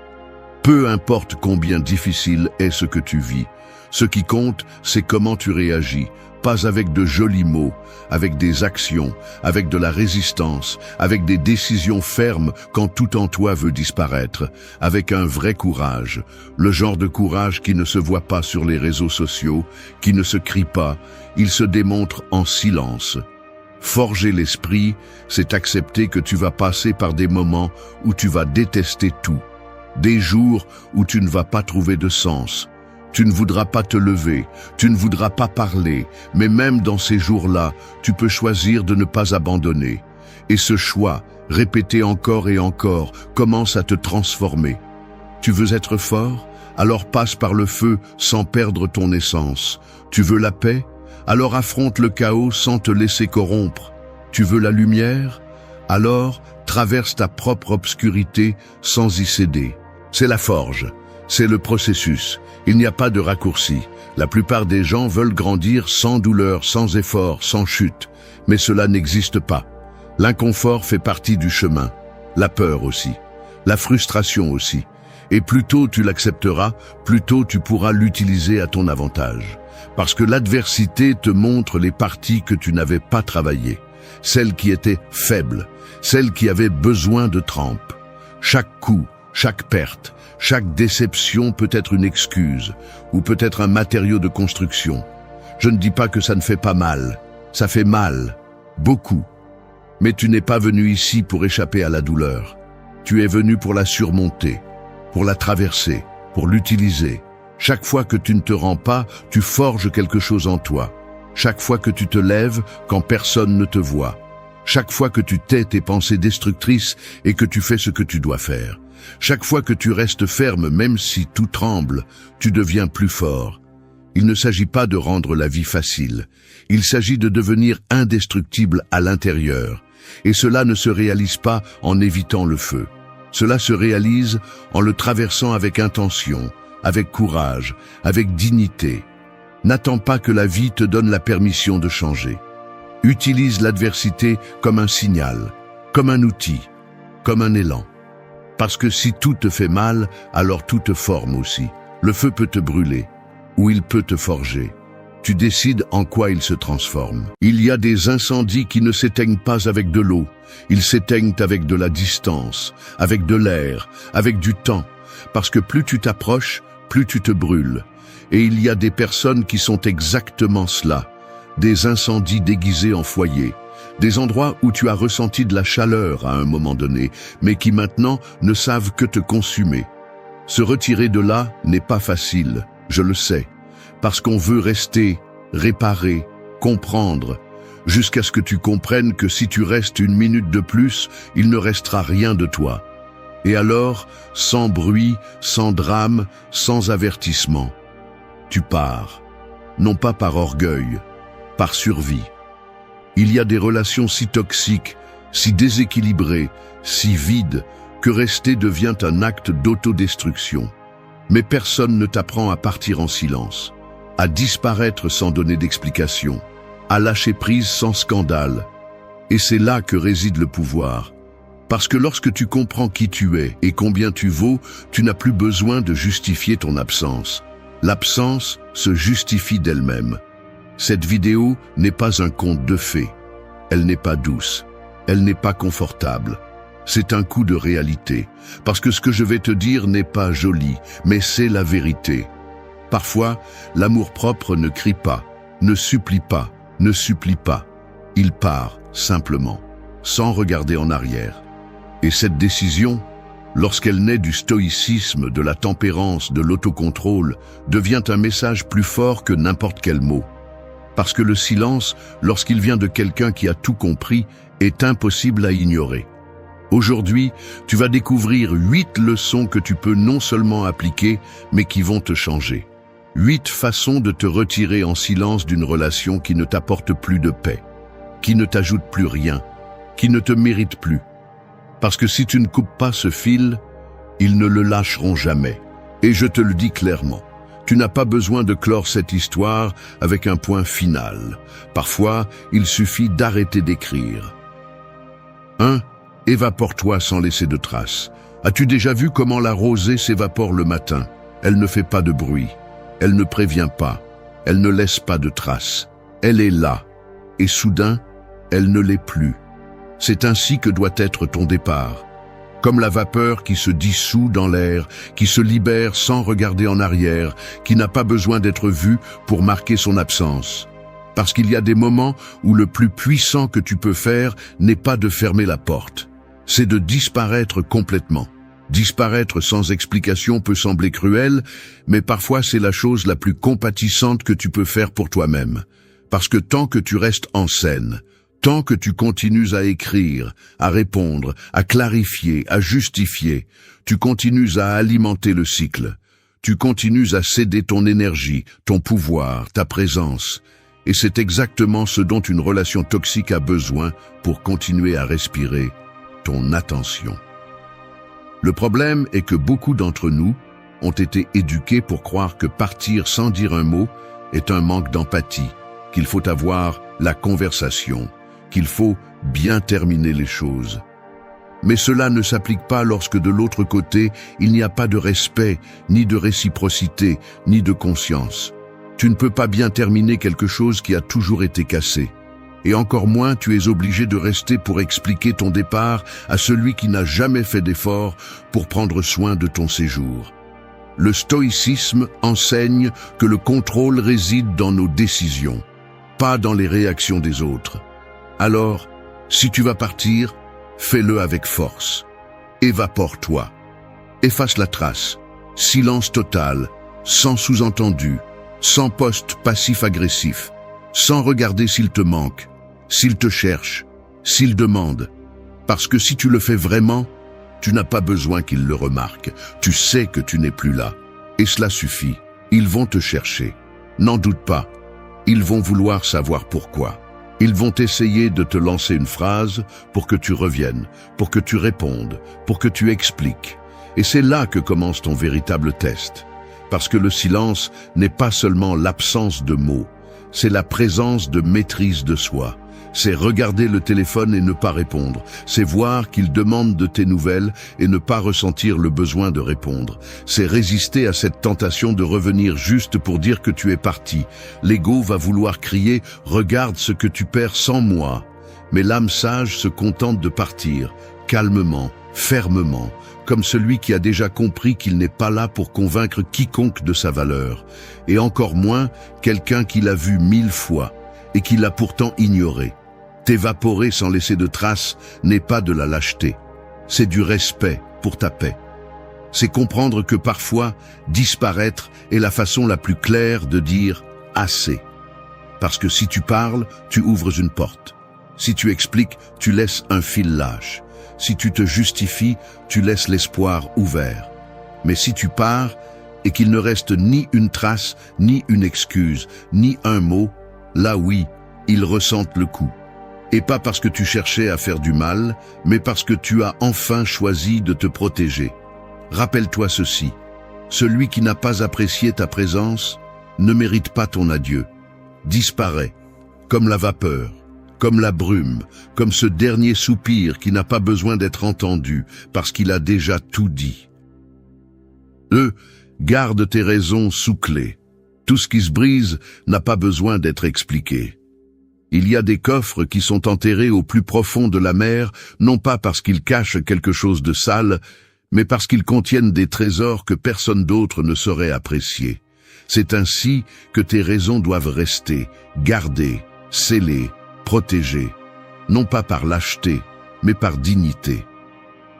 Peu importe combien difficile est ce que tu vis, ce qui compte, c'est comment tu réagis, pas avec de jolis mots, avec des actions, avec de la résistance, avec des décisions fermes quand tout en toi veut disparaître, avec un vrai courage, le genre de courage qui ne se voit pas sur les réseaux sociaux, qui ne se crie pas, il se démontre en silence. Forger l'esprit, c'est accepter que tu vas passer par des moments où tu vas détester tout, des jours où tu ne vas pas trouver de sens. Tu ne voudras pas te lever, tu ne voudras pas parler, mais même dans ces jours-là, tu peux choisir de ne pas abandonner. Et ce choix, répété encore et encore, commence à te transformer. Tu veux être fort? Alors passe par le feu sans perdre ton essence. Tu veux la paix? Alors affronte le chaos sans te laisser corrompre. Tu veux la lumière? Alors traverse ta propre obscurité sans y céder. C'est la forge, c'est le processus. Il n'y a pas de raccourci. La plupart des gens veulent grandir sans douleur, sans effort, sans chute. Mais cela n'existe pas. L'inconfort fait partie du chemin. La peur aussi. La frustration aussi. Et plus tôt tu l'accepteras, plus tôt tu pourras l'utiliser à ton avantage. Parce que l'adversité te montre les parties que tu n'avais pas travaillées. Celles qui étaient faibles. Celles qui avaient besoin de trempe. Chaque coup, chaque perte, chaque déception peut être une excuse, ou peut-être un matériau de construction. Je ne dis pas que ça ne fait pas mal. Ça fait mal. Beaucoup. Mais tu n'es pas venu ici pour échapper à la douleur. Tu es venu pour la surmonter, pour la traverser, pour l'utiliser. Chaque fois que tu ne te rends pas, tu forges quelque chose en toi. Chaque fois que tu te lèves, quand personne ne te voit. Chaque fois que tu tais tes pensées destructrices et que tu fais ce que tu dois faire. Chaque fois que tu restes ferme, même si tout tremble, tu deviens plus fort. Il ne s'agit pas de rendre la vie facile. Il s'agit de devenir indestructible à l'intérieur. Et cela ne se réalise pas en évitant le feu. Cela se réalise en le traversant avec intention, avec courage, avec dignité. N'attends pas que la vie te donne la permission de changer. Utilise l'adversité comme un signal, comme un outil, comme un élan. Parce que si tout te fait mal, alors tout te forme aussi. Le feu peut te brûler, ou il peut te forger. Tu décides en quoi il se transforme. Il y a des incendies qui ne s'éteignent pas avec de l'eau. Ils s'éteignent avec de la distance, avec de l'air, avec du temps. Parce que plus tu t'approches, plus tu te brûles. Et il y a des personnes qui sont exactement cela. Des incendies déguisés en foyer. Des endroits où tu as ressenti de la chaleur à un moment donné, mais qui maintenant ne savent que te consumer. Se retirer de là n'est pas facile, je le sais, parce qu'on veut rester, réparer, comprendre, jusqu'à ce que tu comprennes que si tu restes une minute de plus, il ne restera rien de toi. Et alors, sans bruit, sans drame, sans avertissement, tu pars, non pas par orgueil, par survie. Il y a des relations si toxiques, si déséquilibrées, si vides, que rester devient un acte d'autodestruction. Mais personne ne t'apprend à partir en silence, à disparaître sans donner d'explication, à lâcher prise sans scandale. Et c'est là que réside le pouvoir. Parce que lorsque tu comprends qui tu es et combien tu vaux, tu n'as plus besoin de justifier ton absence. L'absence se justifie d'elle-même. Cette vidéo n'est pas un conte de fées. Elle n'est pas douce. Elle n'est pas confortable. C'est un coup de réalité, parce que ce que je vais te dire n'est pas joli, mais c'est la vérité. Parfois, l'amour-propre ne crie pas, ne supplie pas, ne supplie pas. Il part, simplement, sans regarder en arrière. Et cette décision, lorsqu'elle naît du stoïcisme, de la tempérance, de l'autocontrôle, devient un message plus fort que n'importe quel mot. Parce que le silence, lorsqu'il vient de quelqu'un qui a tout compris, est impossible à ignorer. Aujourd'hui, tu vas découvrir 8 leçons que tu peux non seulement appliquer, mais qui vont te changer. 8 façons de te retirer en silence d'une relation qui ne t'apporte plus de paix, qui ne t'ajoute plus rien, qui ne te mérite plus. Parce que si tu ne coupes pas ce fil, ils ne le lâcheront jamais. Et je te le dis clairement, tu n'as pas besoin de clore cette histoire avec un point final. Parfois, il suffit d'arrêter d'écrire. 1. Évapore-toi sans laisser de traces. As-tu déjà vu comment la rosée s'évapore le matin? Elle ne fait pas de bruit. Elle ne prévient pas. Elle ne laisse pas de traces. Elle est là. Et soudain, elle ne l'est plus. C'est ainsi que doit être ton départ. Comme la vapeur qui se dissout dans l'air, qui se libère sans regarder en arrière, qui n'a pas besoin d'être vue pour marquer son absence. Parce qu'il y a des moments où le plus puissant que tu peux faire n'est pas de fermer la porte. C'est de disparaître complètement. Disparaître sans explication peut sembler cruel, mais parfois c'est la chose la plus compatissante que tu peux faire pour toi-même. Parce que tant que tu restes en scène, tant que tu continues à écrire, à répondre, à clarifier, à justifier, tu continues à alimenter le cycle. Tu continues à céder ton énergie, ton pouvoir, ta présence. Et c'est exactement ce dont une relation toxique a besoin pour continuer à respirer, ton attention. Le problème est que beaucoup d'entre nous ont été éduqués pour croire que partir sans dire un mot est un manque d'empathie, qu'il faut avoir la conversation, qu'il faut bien terminer les choses. Mais cela ne s'applique pas lorsque de l'autre côté, il n'y a pas de respect, ni de réciprocité, ni de conscience. Tu ne peux pas bien terminer quelque chose qui a toujours été cassé. Et encore moins, tu es obligé de rester pour expliquer ton départ à celui qui n'a jamais fait d'effort pour prendre soin de ton séjour. Le stoïcisme enseigne que le contrôle réside dans nos décisions, pas dans les réactions des autres. Alors, si tu vas partir, fais-le avec force. Évapore-toi. Efface la trace. Silence total, sans sous-entendu, sans poste passif-agressif, sans regarder s'il te manque, s'il te cherche, s'il demande. Parce que si tu le fais vraiment, tu n'as pas besoin qu'il le remarque. Tu sais que tu n'es plus là. Et cela suffit. Ils vont te chercher. N'en doute pas. Ils vont vouloir savoir pourquoi. Ils vont essayer de te lancer une phrase pour que tu reviennes, pour que tu répondes, pour que tu expliques. Et c'est là que commence ton véritable test. Parce que le silence n'est pas seulement l'absence de mots, c'est la présence de maîtrise de soi. C'est regarder le téléphone et ne pas répondre. C'est voir qu'il demande de tes nouvelles et ne pas ressentir le besoin de répondre. C'est résister à cette tentation de revenir juste pour dire que tu es parti. L'ego va vouloir crier « Regarde ce que tu perds sans moi ». Mais l'âme sage se contente de partir, calmement, fermement, comme celui qui a déjà compris qu'il n'est pas là pour convaincre quiconque de sa valeur, et encore moins quelqu'un qui l'a vu 1000 fois et qui l'a pourtant ignoré. T'évaporer sans laisser de traces n'est pas de la lâcheté, c'est du respect pour ta paix. C'est comprendre que parfois, disparaître est la façon la plus claire de dire « assez ». Parce que si tu parles, tu ouvres une porte. Si tu expliques, tu laisses un fil lâche. Si tu te justifies, tu laisses l'espoir ouvert. Mais si tu pars, et qu'il ne reste ni une trace, ni une excuse, ni un mot, là oui, ils ressentent le coup. Et pas parce que tu cherchais à faire du mal, mais parce que tu as enfin choisi de te protéger. Rappelle-toi ceci, celui qui n'a pas apprécié ta présence ne mérite pas ton adieu. Disparaît, comme la vapeur, comme la brume, comme ce dernier soupir qui n'a pas besoin d'être entendu parce qu'il a déjà tout dit. Garde tes raisons sous clé. Tout ce qui se brise n'a pas besoin d'être expliqué. Il y a des coffres qui sont enterrés au plus profond de la mer, non pas parce qu'ils cachent quelque chose de sale, mais parce qu'ils contiennent des trésors que personne d'autre ne saurait apprécier. C'est ainsi que tes raisons doivent rester, gardées, scellées, protégées, non pas par lâcheté, mais par dignité.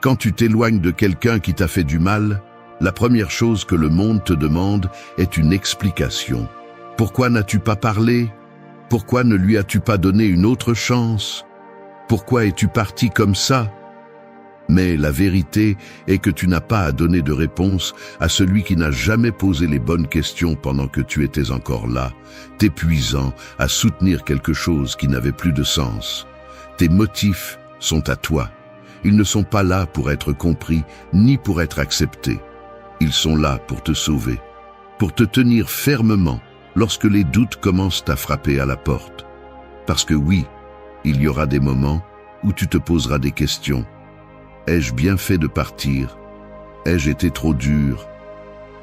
Quand tu t'éloignes de quelqu'un qui t'a fait du mal, la première chose que le monde te demande est une explication. Pourquoi n'as-tu pas parlé? Pourquoi ne lui as-tu pas donné une autre chance? Pourquoi es-tu parti comme ça? Mais la vérité est que tu n'as pas à donner de réponse à celui qui n'a jamais posé les bonnes questions pendant que tu étais encore là, t'épuisant à soutenir quelque chose qui n'avait plus de sens. Tes motifs sont à toi. Ils ne sont pas là pour être compris, ni pour être acceptés. Ils sont là pour te sauver, pour te tenir fermement lorsque les doutes commencent à frapper à la porte. Parce que oui, il y aura des moments où tu te poseras des questions. Ai-je bien fait de partir? Ai-je été trop dur?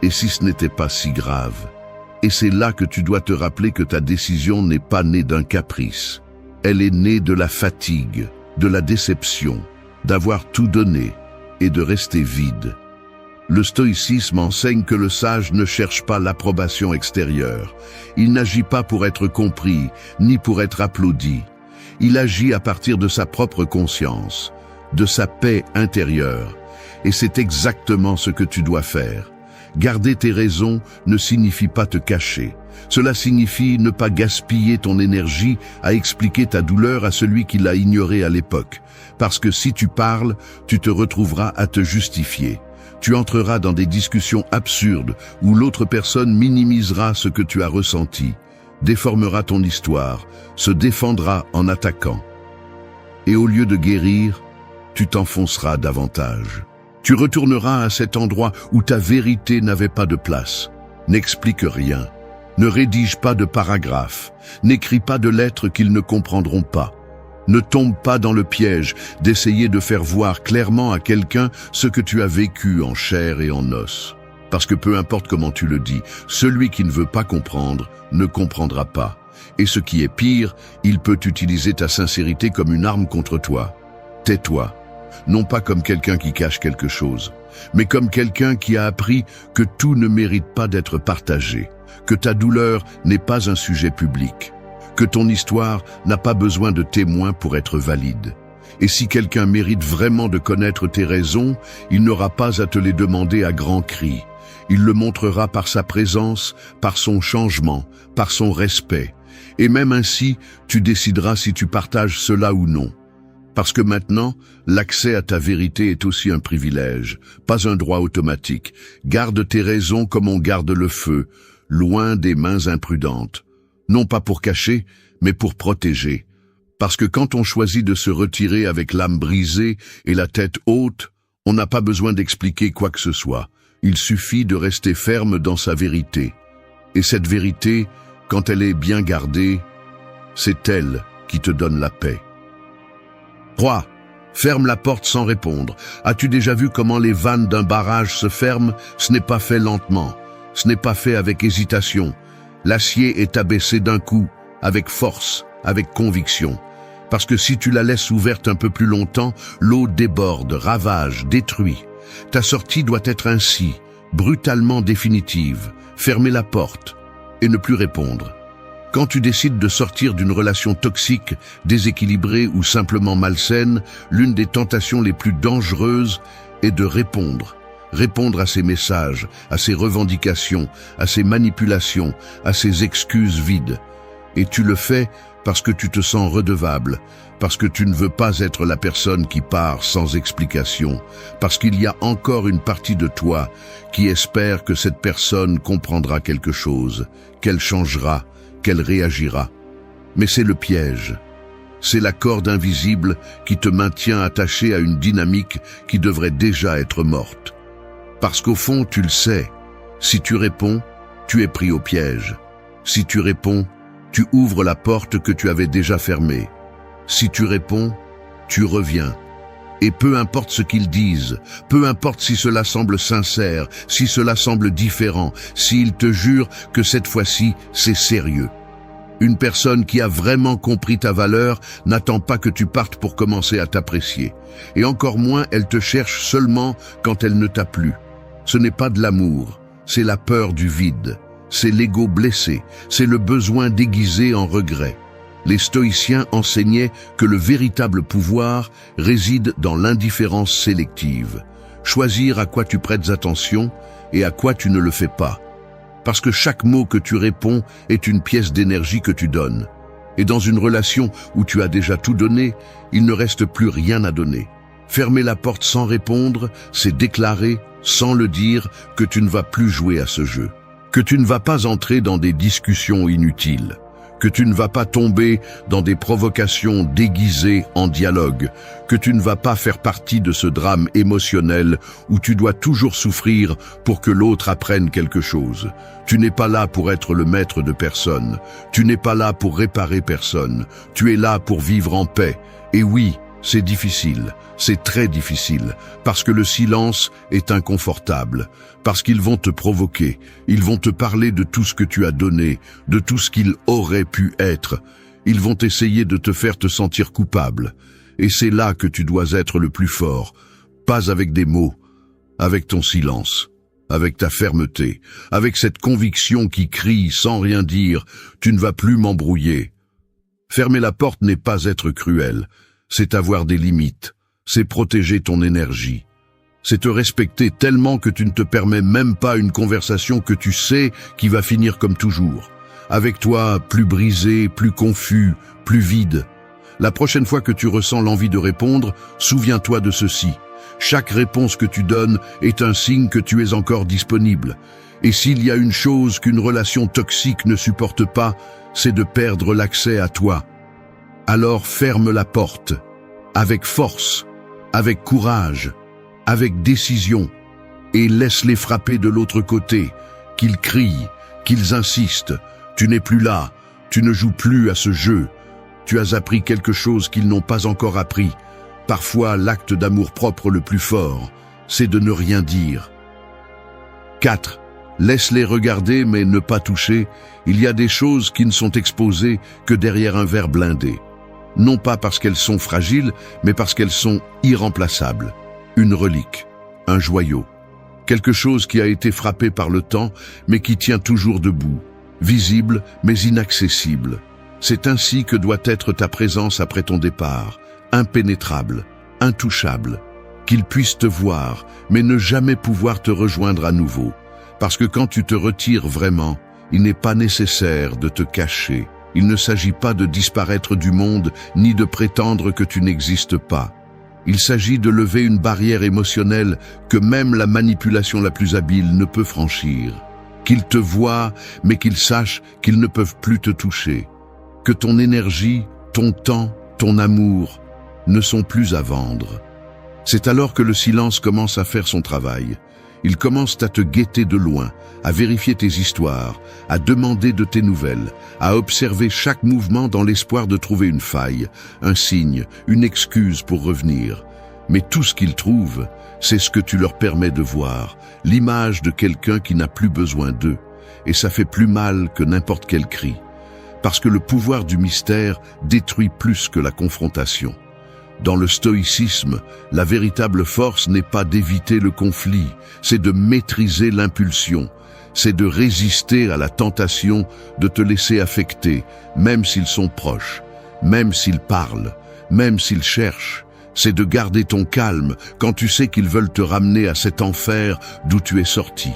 Et si ce n'était pas si grave? Et c'est là que tu dois te rappeler que ta décision n'est pas née d'un caprice. Elle est née de la fatigue, de la déception, d'avoir tout donné et de rester vide. Le stoïcisme enseigne que le sage ne cherche pas l'approbation extérieure. Il n'agit pas pour être compris, ni pour être applaudi. Il agit à partir de sa propre conscience, de sa paix intérieure. Et c'est exactement ce que tu dois faire. Garder tes raisons ne signifie pas te cacher. Cela signifie ne pas gaspiller ton énergie à expliquer ta douleur à celui qui l'a ignorée à l'époque. Parce que si tu parles, tu te retrouveras à te justifier. Tu entreras dans des discussions absurdes où l'autre personne minimisera ce que tu as ressenti, déformera ton histoire, se défendra en attaquant. Et au lieu de guérir, tu t'enfonceras davantage. Tu retourneras à cet endroit où ta vérité n'avait pas de place. N'explique rien. Ne rédige pas de paragraphes. N'écris pas de lettres qu'ils ne comprendront pas. Ne tombe pas dans le piège d'essayer de faire voir clairement à quelqu'un ce que tu as vécu en chair et en os. Parce que peu importe comment tu le dis, celui qui ne veut pas comprendre ne comprendra pas. Et ce qui est pire, il peut utiliser ta sincérité comme une arme contre toi. Tais-toi. Non pas comme quelqu'un qui cache quelque chose, mais comme quelqu'un qui a appris que tout ne mérite pas d'être partagé, que ta douleur n'est pas un sujet public, que ton histoire n'a pas besoin de témoins pour être valide. Et si quelqu'un mérite vraiment de connaître tes raisons, il n'aura pas à te les demander à grands cris. Il le montrera par sa présence, par son changement, par son respect. Et même ainsi, tu décideras si tu partages cela ou non. Parce que maintenant, l'accès à ta vérité est aussi un privilège, pas un droit automatique. Garde tes raisons comme on garde le feu, loin des mains imprudentes. Non pas pour cacher, mais pour protéger. Parce que quand on choisit de se retirer avec l'âme brisée et la tête haute, on n'a pas besoin d'expliquer quoi que ce soit. Il suffit de rester ferme dans sa vérité. Et cette vérité, quand elle est bien gardée, c'est elle qui te donne la paix. 3. Ferme la porte sans répondre. As-tu déjà vu comment les vannes d'un barrage se ferment? Ce n'est pas fait lentement. Ce n'est pas fait avec hésitation. L'acier est abaissé d'un coup, avec force, avec conviction. Parce que si tu la laisses ouverte un peu plus longtemps, l'eau déborde, ravage, détruit. Ta sortie doit être ainsi, brutalement définitive. Fermer la porte et ne plus répondre. Quand tu décides de sortir d'une relation toxique, déséquilibrée ou simplement malsaine, l'une des tentations les plus dangereuses est de répondre. Répondre à ces messages, à ces revendications, à ces manipulations, à ces excuses vides. Et tu le fais parce que tu te sens redevable, parce que tu ne veux pas être la personne qui part sans explication, parce qu'il y a encore une partie de toi qui espère que cette personne comprendra quelque chose, qu'elle changera, qu'elle réagira. Mais c'est le piège. C'est la corde invisible qui te maintient attaché à une dynamique qui devrait déjà être morte. Parce qu'au fond, tu le sais, si tu réponds, tu es pris au piège. Si tu réponds, tu ouvres la porte que tu avais déjà fermée. Si tu réponds, tu reviens. Et peu importe ce qu'ils disent, peu importe si cela semble sincère, si cela semble différent, s'ils te jurent que cette fois-ci, c'est sérieux. Une personne qui a vraiment compris ta valeur n'attend pas que tu partes pour commencer à t'apprécier. Et encore moins, elle te cherche seulement quand elle ne t'a plu. Ce n'est pas de l'amour, c'est la peur du vide. C'est l'ego blessé, c'est le besoin déguisé en regret. Les stoïciens enseignaient que le véritable pouvoir réside dans l'indifférence sélective. Choisir à quoi tu prêtes attention et à quoi tu ne le fais pas. Parce que chaque mot que tu réponds est une pièce d'énergie que tu donnes. Et dans une relation où tu as déjà tout donné, il ne reste plus rien à donner. Fermer la porte sans répondre, c'est déclarer, sans le dire, que tu ne vas plus jouer à ce jeu. Que tu ne vas pas entrer dans des discussions inutiles. Que tu ne vas pas tomber dans des provocations déguisées en dialogue, que tu ne vas pas faire partie de ce drame émotionnel où tu dois toujours souffrir pour que l'autre apprenne quelque chose. Tu n'es pas là pour être le maître de personne, tu n'es pas là pour réparer personne, tu es là pour vivre en paix. Et oui, c'est difficile, c'est très difficile, parce que le silence est inconfortable, parce qu'ils vont te provoquer, ils vont te parler de tout ce que tu as donné, de tout ce qu'il aurait pu être. Ils vont essayer de te faire te sentir coupable. Et c'est là que tu dois être le plus fort, pas avec des mots, avec ton silence, avec ta fermeté, avec cette conviction qui crie sans rien dire, tu ne vas plus m'embrouiller. Fermer la porte n'est pas être cruel, c'est avoir des limites, c'est protéger ton énergie. C'est te respecter tellement que tu ne te permets même pas une conversation que tu sais qui va finir comme toujours. Avec toi, plus brisé, plus confus, plus vide. La prochaine fois que tu ressens l'envie de répondre, souviens-toi de ceci. Chaque réponse que tu donnes est un signe que tu es encore disponible. Et s'il y a une chose qu'une relation toxique ne supporte pas, c'est de perdre l'accès à toi. Alors ferme la porte, avec force, avec courage, avec décision, et laisse-les frapper de l'autre côté, qu'ils crient, qu'ils insistent. Tu n'es plus là, tu ne joues plus à ce jeu. Tu as appris quelque chose qu'ils n'ont pas encore appris. Parfois, l'acte d'amour-propre le plus fort, c'est de ne rien dire. 4. Laisse-les regarder mais ne pas toucher. Il y a des choses qui ne sont exposées que derrière un verre blindé. Non pas parce qu'elles sont fragiles, mais parce qu'elles sont irremplaçables. Une relique, un joyau, quelque chose qui a été frappé par le temps, mais qui tient toujours debout, visible mais inaccessible. C'est ainsi que doit être ta présence après ton départ, impénétrable, intouchable, qu'ils puissent te voir, mais ne jamais pouvoir te rejoindre à nouveau. Parce que quand tu te retires vraiment, il n'est pas nécessaire de te cacher. Il ne s'agit pas de disparaître du monde, ni de prétendre que tu n'existes pas. Il s'agit de lever une barrière émotionnelle que même la manipulation la plus habile ne peut franchir. Qu'ils te voient, mais qu'ils sachent qu'ils ne peuvent plus te toucher. Que ton énergie, ton temps, ton amour ne sont plus à vendre. C'est alors que le silence commence à faire son travail. Il commence à te guetter de loin, à vérifier tes histoires, à demander de tes nouvelles, à observer chaque mouvement dans l'espoir de trouver une faille, un signe, une excuse pour revenir. Mais tout ce qu'ils trouvent, c'est ce que tu leur permets de voir, l'image de quelqu'un qui n'a plus besoin d'eux. Et ça fait plus mal que n'importe quel cri. Parce que le pouvoir du mystère détruit plus que la confrontation. Dans le stoïcisme, la véritable force n'est pas d'éviter le conflit, c'est de maîtriser l'impulsion, c'est de résister à la tentation de te laisser affecter, même s'ils sont proches, même s'ils parlent, même s'ils cherchent. C'est de garder ton calme quand tu sais qu'ils veulent te ramener à cet enfer d'où tu es sorti.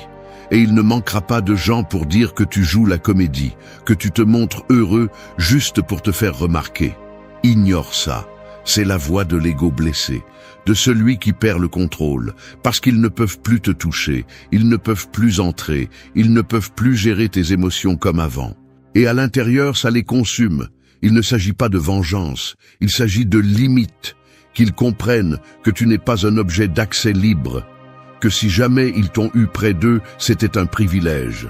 Et il ne manquera pas de gens pour dire que tu joues la comédie, que tu te montres heureux juste pour te faire remarquer. Ignore ça. C'est la voix de l'ego blessé, de celui qui perd le contrôle, parce qu'ils ne peuvent plus te toucher, ils ne peuvent plus entrer, ils ne peuvent plus gérer tes émotions comme avant. Et à l'intérieur, ça les consume. Il ne s'agit pas de vengeance, il s'agit de limite, qu'ils comprennent que tu n'es pas un objet d'accès libre, que si jamais ils t'ont eu près d'eux, c'était un privilège,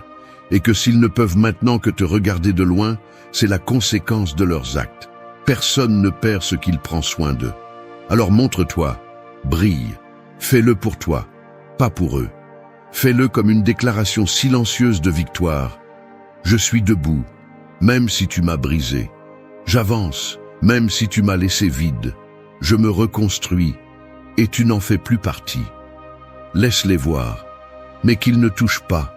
et que s'ils ne peuvent maintenant que te regarder de loin, c'est la conséquence de leurs actes. Personne ne perd ce qu'il prend soin d'eux. Alors montre-toi, brille, fais-le pour toi, pas pour eux. Fais-le comme une déclaration silencieuse de victoire. Je suis debout, même si tu m'as brisé. J'avance, même si tu m'as laissé vide. Je me reconstruis, et tu n'en fais plus partie. Laisse-les voir, mais qu'ils ne touchent pas,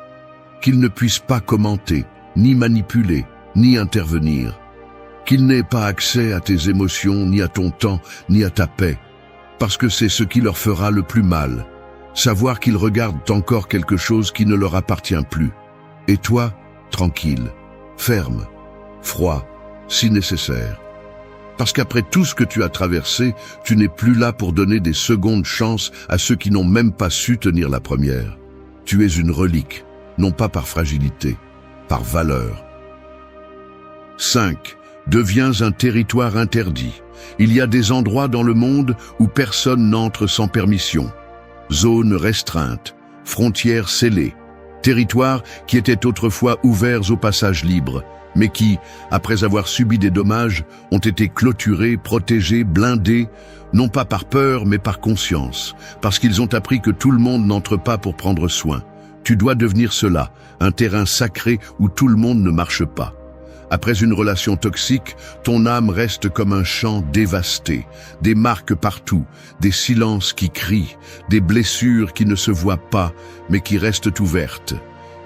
qu'ils ne puissent pas commenter, ni manipuler, ni intervenir. Qu'ils n'aient pas accès à tes émotions, ni à ton temps, ni à ta paix, parce que c'est ce qui leur fera le plus mal. Savoir qu'ils regardent encore quelque chose qui ne leur appartient plus. Et toi, tranquille, ferme, froid, si nécessaire. Parce qu'après tout ce que tu as traversé, tu n'es plus là pour donner des secondes chances à ceux qui n'ont même pas su tenir la première. Tu es une relique, non pas par fragilité, par valeur. 5. Deviens un territoire interdit. Il y a des endroits dans le monde où personne n'entre sans permission. Zones restreintes, frontières scellées, territoires qui étaient autrefois ouverts au passage libre, mais qui, après avoir subi des dommages, ont été clôturés, protégés, blindés, non pas par peur, mais par conscience, parce qu'ils ont appris que tout le monde n'entre pas pour prendre soin. Tu dois devenir cela, un terrain sacré où tout le monde ne marche pas. Après une relation toxique, ton âme reste comme un champ dévasté, des marques partout, des silences qui crient, des blessures qui ne se voient pas, mais qui restent ouvertes.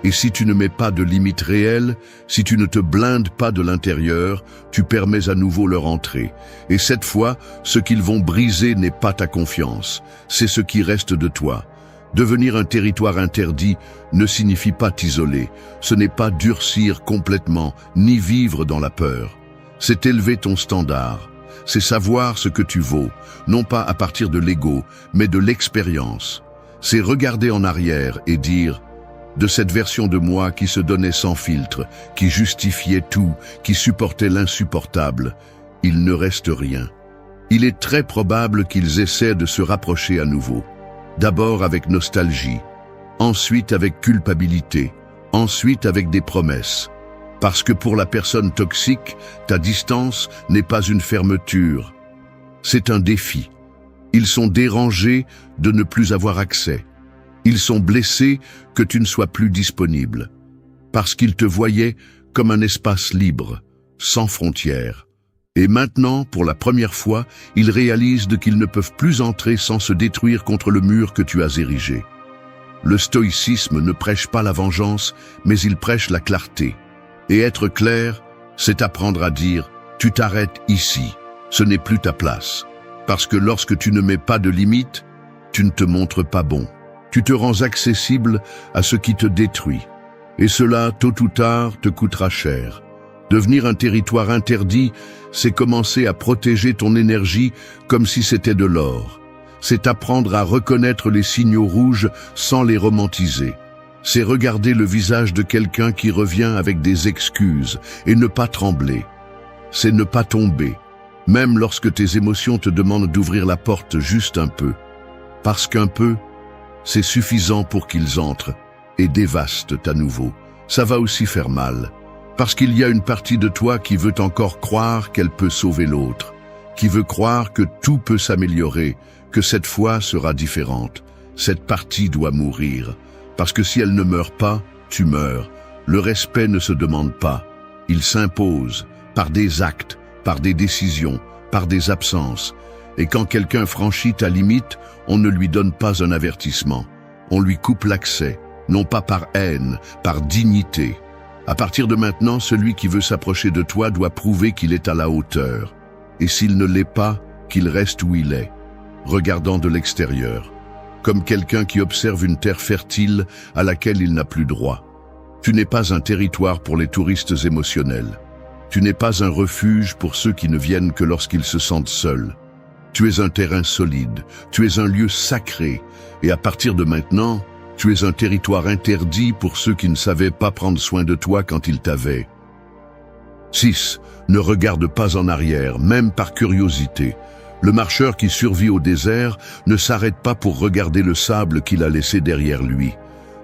Et si tu ne mets pas de limites réelles, si tu ne te blindes pas de l'intérieur, tu permets à nouveau leur entrée. Et cette fois, ce qu'ils vont briser n'est pas ta confiance, c'est ce qui reste de toi. Devenir un territoire interdit ne signifie pas t'isoler, ce n'est pas durcir complètement, ni vivre dans la peur. C'est élever ton standard, c'est savoir ce que tu vaux, non pas à partir de l'ego, mais de l'expérience. C'est regarder en arrière et dire « De cette version de moi qui se donnait sans filtre, qui justifiait tout, qui supportait l'insupportable, il ne reste rien. Il est très probable qu'ils essaient de se rapprocher à nouveau. D'abord avec nostalgie, ensuite avec culpabilité, ensuite avec des promesses. Parce que pour la personne toxique, ta distance n'est pas une fermeture, c'est un défi. Ils sont dérangés de ne plus avoir accès. Ils sont blessés que tu ne sois plus disponible. Parce qu'ils te voyaient comme un espace libre, sans frontières. Et maintenant, pour la première fois, ils réalisent qu'ils ne peuvent plus entrer sans se détruire contre le mur que tu as érigé. Le stoïcisme ne prêche pas la vengeance, mais il prêche la clarté. Et être clair, c'est apprendre à dire « tu t'arrêtes ici, ce n'est plus ta place ». Parce que lorsque tu ne mets pas de limites, tu ne te montres pas bon. Tu te rends accessible à ce qui te détruit. Et cela, tôt ou tard, te coûtera cher. Devenir un territoire interdit, c'est commencer à protéger ton énergie comme si c'était de l'or. C'est apprendre à reconnaître les signaux rouges sans les romantiser. C'est regarder le visage de quelqu'un qui revient avec des excuses et ne pas trembler. C'est ne pas tomber, même lorsque tes émotions te demandent d'ouvrir la porte juste un peu. Parce qu'un peu, c'est suffisant pour qu'ils entrent et dévastent à nouveau. Ça va aussi faire mal. Parce qu'il y a une partie de toi qui veut encore croire qu'elle peut sauver l'autre, qui veut croire que tout peut s'améliorer, que cette fois sera différente. Cette partie doit mourir, parce que si elle ne meurt pas, tu meurs. Le respect ne se demande pas, il s'impose, par des actes, par des décisions, par des absences. Et quand quelqu'un franchit ta limite, on ne lui donne pas un avertissement. On lui coupe l'accès, non pas par haine, par dignité. À partir de maintenant, celui qui veut s'approcher de toi doit prouver qu'il est à la hauteur. Et s'il ne l'est pas, qu'il reste où il est, regardant de l'extérieur, comme quelqu'un qui observe une terre fertile à laquelle il n'a plus droit. Tu n'es pas un territoire pour les touristes émotionnels. Tu n'es pas un refuge pour ceux qui ne viennent que lorsqu'ils se sentent seuls. Tu es un terrain solide, tu es un lieu sacré, et à partir de maintenant, tu es un territoire interdit pour ceux qui ne savaient pas prendre soin de toi quand ils t'avaient. 6. Ne regarde pas en arrière, même par curiosité. Le marcheur qui survit au désert ne s'arrête pas pour regarder le sable qu'il a laissé derrière lui.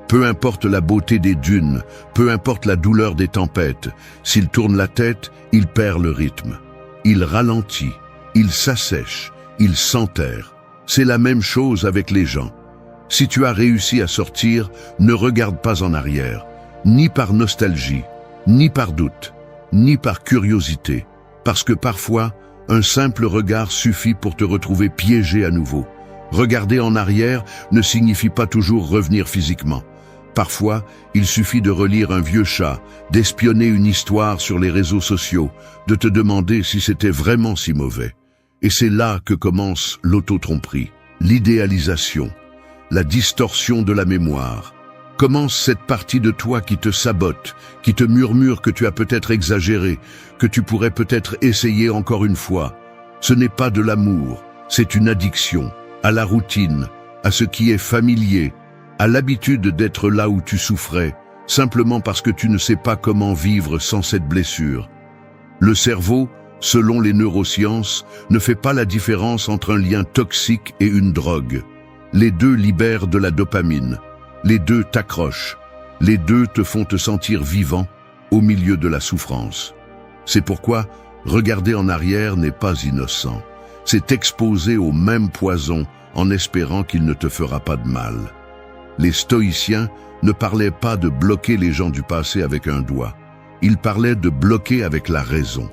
Peu importe la beauté des dunes, peu importe la douleur des tempêtes, s'il tourne la tête, il perd le rythme. Il ralentit, il s'assèche, il s'enterre. C'est la même chose avec les gens. Si tu as réussi à sortir, ne regarde pas en arrière, ni par nostalgie, ni par doute, ni par curiosité, parce que parfois, un simple regard suffit pour te retrouver piégé à nouveau. Regarder en arrière ne signifie pas toujours revenir physiquement. Parfois, il suffit de relire un vieux chat, d'espionner une histoire sur les réseaux sociaux, de te demander si c'était vraiment si mauvais. Et c'est là que commence l'auto-tromperie, l'idéalisation, la distorsion de la mémoire. Commence cette partie de toi qui te sabote, qui te murmure que tu as peut-être exagéré, que tu pourrais peut-être essayer encore une fois. Ce n'est pas de l'amour, c'est une addiction, à la routine, à ce qui est familier, à l'habitude d'être là où tu souffrais, simplement parce que tu ne sais pas comment vivre sans cette blessure. Le cerveau, selon les neurosciences, ne fait pas la différence entre un lien toxique et une drogue. Les deux libèrent de la dopamine. Les deux t'accrochent. Les deux te font te sentir vivant au milieu de la souffrance. C'est pourquoi regarder en arrière n'est pas innocent. C'est t'exposer au même poison en espérant qu'il ne te fera pas de mal. Les stoïciens ne parlaient pas de bloquer les gens du passé avec un doigt. Ils parlaient de bloquer avec la raison,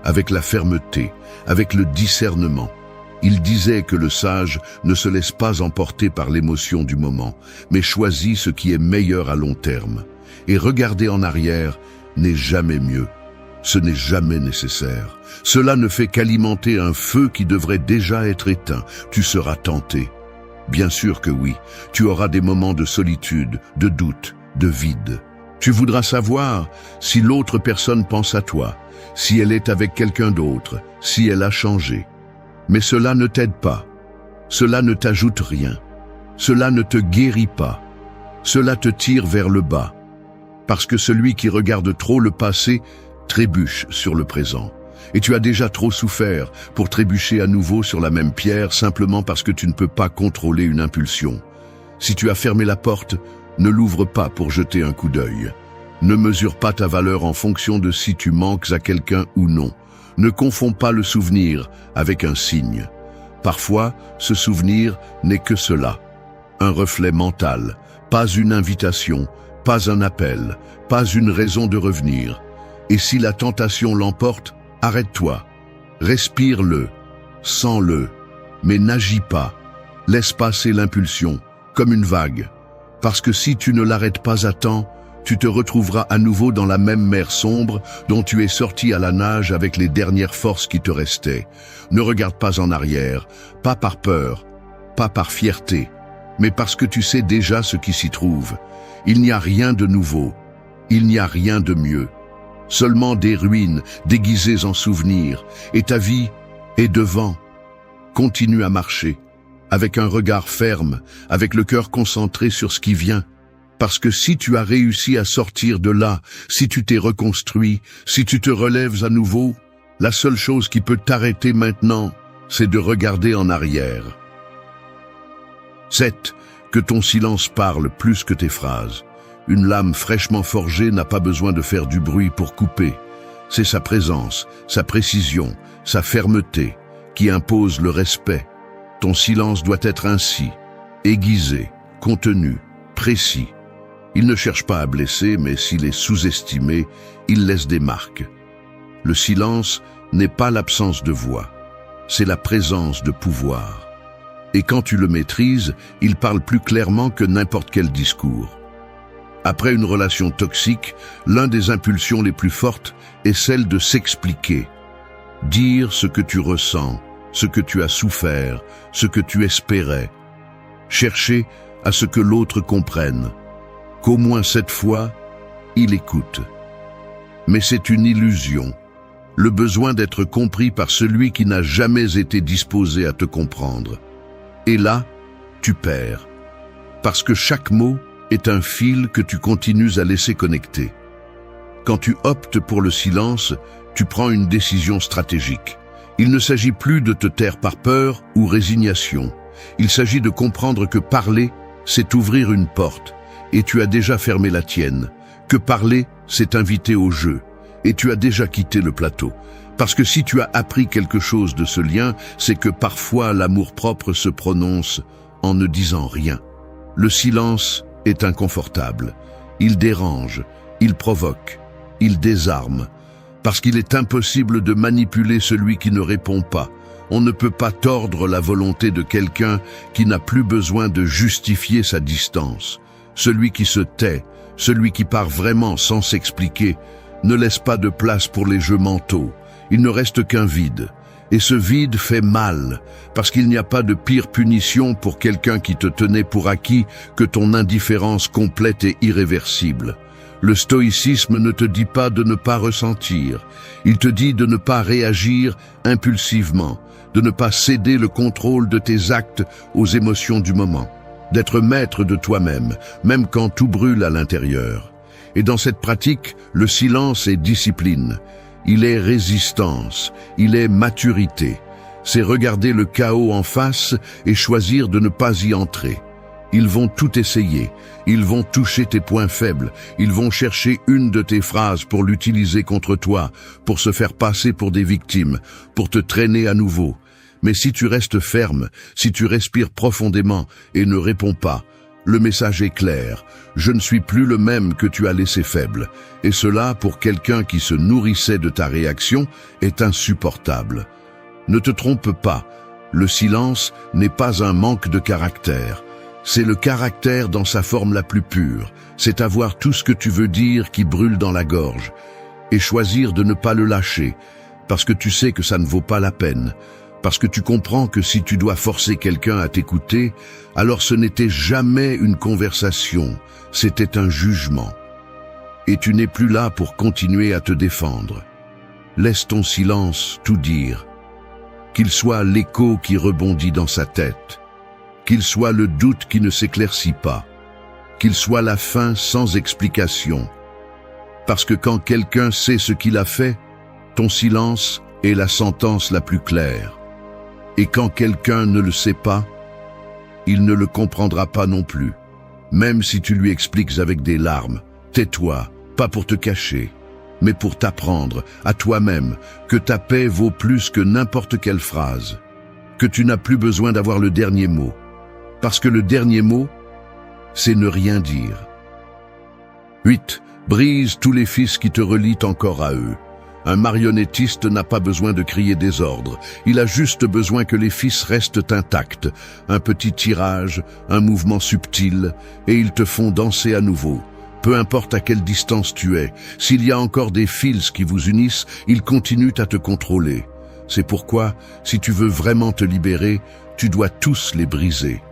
avec la fermeté, avec le discernement. Ils disaient que le sage ne se laisse pas emporter par l'émotion du moment, mais choisit ce qui est meilleur à long terme. Et regarder en arrière n'est jamais mieux. Ce n'est jamais nécessaire. Cela ne fait qu'alimenter un feu qui devrait déjà être éteint. Tu seras tenté. Bien sûr que oui, tu auras des moments de solitude, de doute, de vide. Tu voudras savoir si l'autre personne pense à toi, si elle est avec quelqu'un d'autre, si elle a changé. Mais cela ne t'aide pas. Cela ne t'ajoute rien. Cela ne te guérit pas. Cela te tire vers le bas. Parce que celui qui regarde trop le passé trébuche sur le présent. Et tu as déjà trop souffert pour trébucher à nouveau sur la même pierre simplement parce que tu ne peux pas contrôler une impulsion. Si tu as fermé la porte, ne l'ouvre pas pour jeter un coup d'œil. Ne mesure pas ta valeur en fonction de si tu manques à quelqu'un ou non. Ne confonds pas le souvenir avec un signe. Parfois, ce souvenir n'est que cela. Un reflet mental, pas une invitation, pas un appel, pas une raison de revenir. Et si la tentation l'emporte, arrête-toi. Respire-le, sens-le, mais n'agis pas. Laisse passer l'impulsion, comme une vague. Parce que si tu ne l'arrêtes pas à temps, tu te retrouveras à nouveau dans la même mer sombre dont tu es sorti à la nage avec les dernières forces qui te restaient. Ne regarde pas en arrière, pas par peur, pas par fierté, mais parce que tu sais déjà ce qui s'y trouve. Il n'y a rien de nouveau, il n'y a rien de mieux. Seulement des ruines déguisées en souvenirs, et ta vie est devant. Continue à marcher, avec un regard ferme, avec le cœur concentré sur ce qui vient. Parce que si tu as réussi à sortir de là, si tu t'es reconstruit, si tu te relèves à nouveau, la seule chose qui peut t'arrêter maintenant, c'est de regarder en arrière. 7. Que ton silence parle plus que tes phrases. Une lame fraîchement forgée n'a pas besoin de faire du bruit pour couper. C'est sa présence, sa précision, sa fermeté qui impose le respect. Ton silence doit être ainsi, aiguisé, contenu, précis. Il ne cherche pas à blesser, mais s'il est sous-estimé, il laisse des marques. Le silence n'est pas l'absence de voix, c'est la présence de pouvoir. Et quand tu le maîtrises, il parle plus clairement que n'importe quel discours. Après une relation toxique, l'une des impulsions les plus fortes est celle de s'expliquer. Dire ce que tu ressens, ce que tu as souffert, ce que tu espérais. Chercher à ce que l'autre comprenne. Qu'au moins cette fois, il écoute. Mais c'est une illusion, le besoin d'être compris par celui qui n'a jamais été disposé à te comprendre. Et là, tu perds, parce que chaque mot est un fil que tu continues à laisser connecter. Quand tu optes pour le silence, tu prends une décision stratégique. Il ne s'agit plus de te taire par peur ou résignation. Il s'agit de comprendre que parler, c'est ouvrir une porte. Et tu as déjà fermé la tienne, que parler, c'est inviter au jeu, et tu as déjà quitté le plateau. Parce que si tu as appris quelque chose de ce lien, c'est que parfois l'amour-propre se prononce en ne disant rien. Le silence est inconfortable, il dérange, il provoque, il désarme, Parce qu'il est impossible de manipuler celui qui ne répond pas. On ne peut pas tordre la volonté de quelqu'un qui n'a plus besoin de justifier sa distance. Celui qui se tait, celui qui part vraiment sans s'expliquer, ne laisse pas de place pour les jeux mentaux. Il ne reste qu'un vide. Et ce vide fait mal, parce qu'il n'y a pas de pire punition pour quelqu'un qui te tenait pour acquis que ton indifférence complète et irréversible. Le stoïcisme ne te dit pas de ne pas ressentir. Il te dit de ne pas réagir impulsivement, de ne pas céder le contrôle de tes actes aux émotions du moment, d'être maître de toi-même, même quand tout brûle à l'intérieur. Et dans cette pratique, le silence est discipline. Il est résistance, il est maturité. C'est regarder le chaos en face et choisir de ne pas y entrer. Ils vont tout essayer, ils vont toucher tes points faibles, ils vont chercher une de tes phrases pour l'utiliser contre toi, pour se faire passer pour des victimes, pour te traîner à nouveau. Mais si tu restes ferme, si tu respires profondément et ne réponds pas, le message est clair. Je ne suis plus le même que tu as laissé faible. Et cela, pour quelqu'un qui se nourrissait de ta réaction, est insupportable. Ne te trompe pas. Le silence n'est pas un manque de caractère. C'est le caractère dans sa forme la plus pure. C'est avoir tout ce que tu veux dire qui brûle dans la gorge. Et choisir de ne pas le lâcher, parce que tu sais que ça ne vaut pas la peine. Parce que tu comprends que si tu dois forcer quelqu'un à t'écouter, alors ce n'était jamais une conversation, c'était un jugement. Et tu n'es plus là pour continuer à te défendre. Laisse ton silence tout dire. Qu'il soit l'écho qui rebondit dans sa tête, qu'il soit le doute qui ne s'éclaircit pas, qu'il soit la fin sans explication. Parce que quand quelqu'un sait ce qu'il a fait, ton silence est la sentence la plus claire. Et quand quelqu'un ne le sait pas, il ne le comprendra pas non plus. Même si tu lui expliques avec des larmes, tais-toi, pas pour te cacher, mais pour t'apprendre à toi-même que ta paix vaut plus que n'importe quelle phrase, que tu n'as plus besoin d'avoir le dernier mot. Parce que le dernier mot, c'est ne rien dire. 8. Brise tous les fils qui te relient encore à eux. Un marionnettiste n'a pas besoin de crier désordre. Il a juste besoin que les fils restent intacts. Un petit tirage, un mouvement subtil, et ils te font danser à nouveau. Peu importe à quelle distance tu es, s'il y a encore des fils qui vous unissent, ils continuent à te contrôler. C'est pourquoi, si tu veux vraiment te libérer, tu dois tous les briser.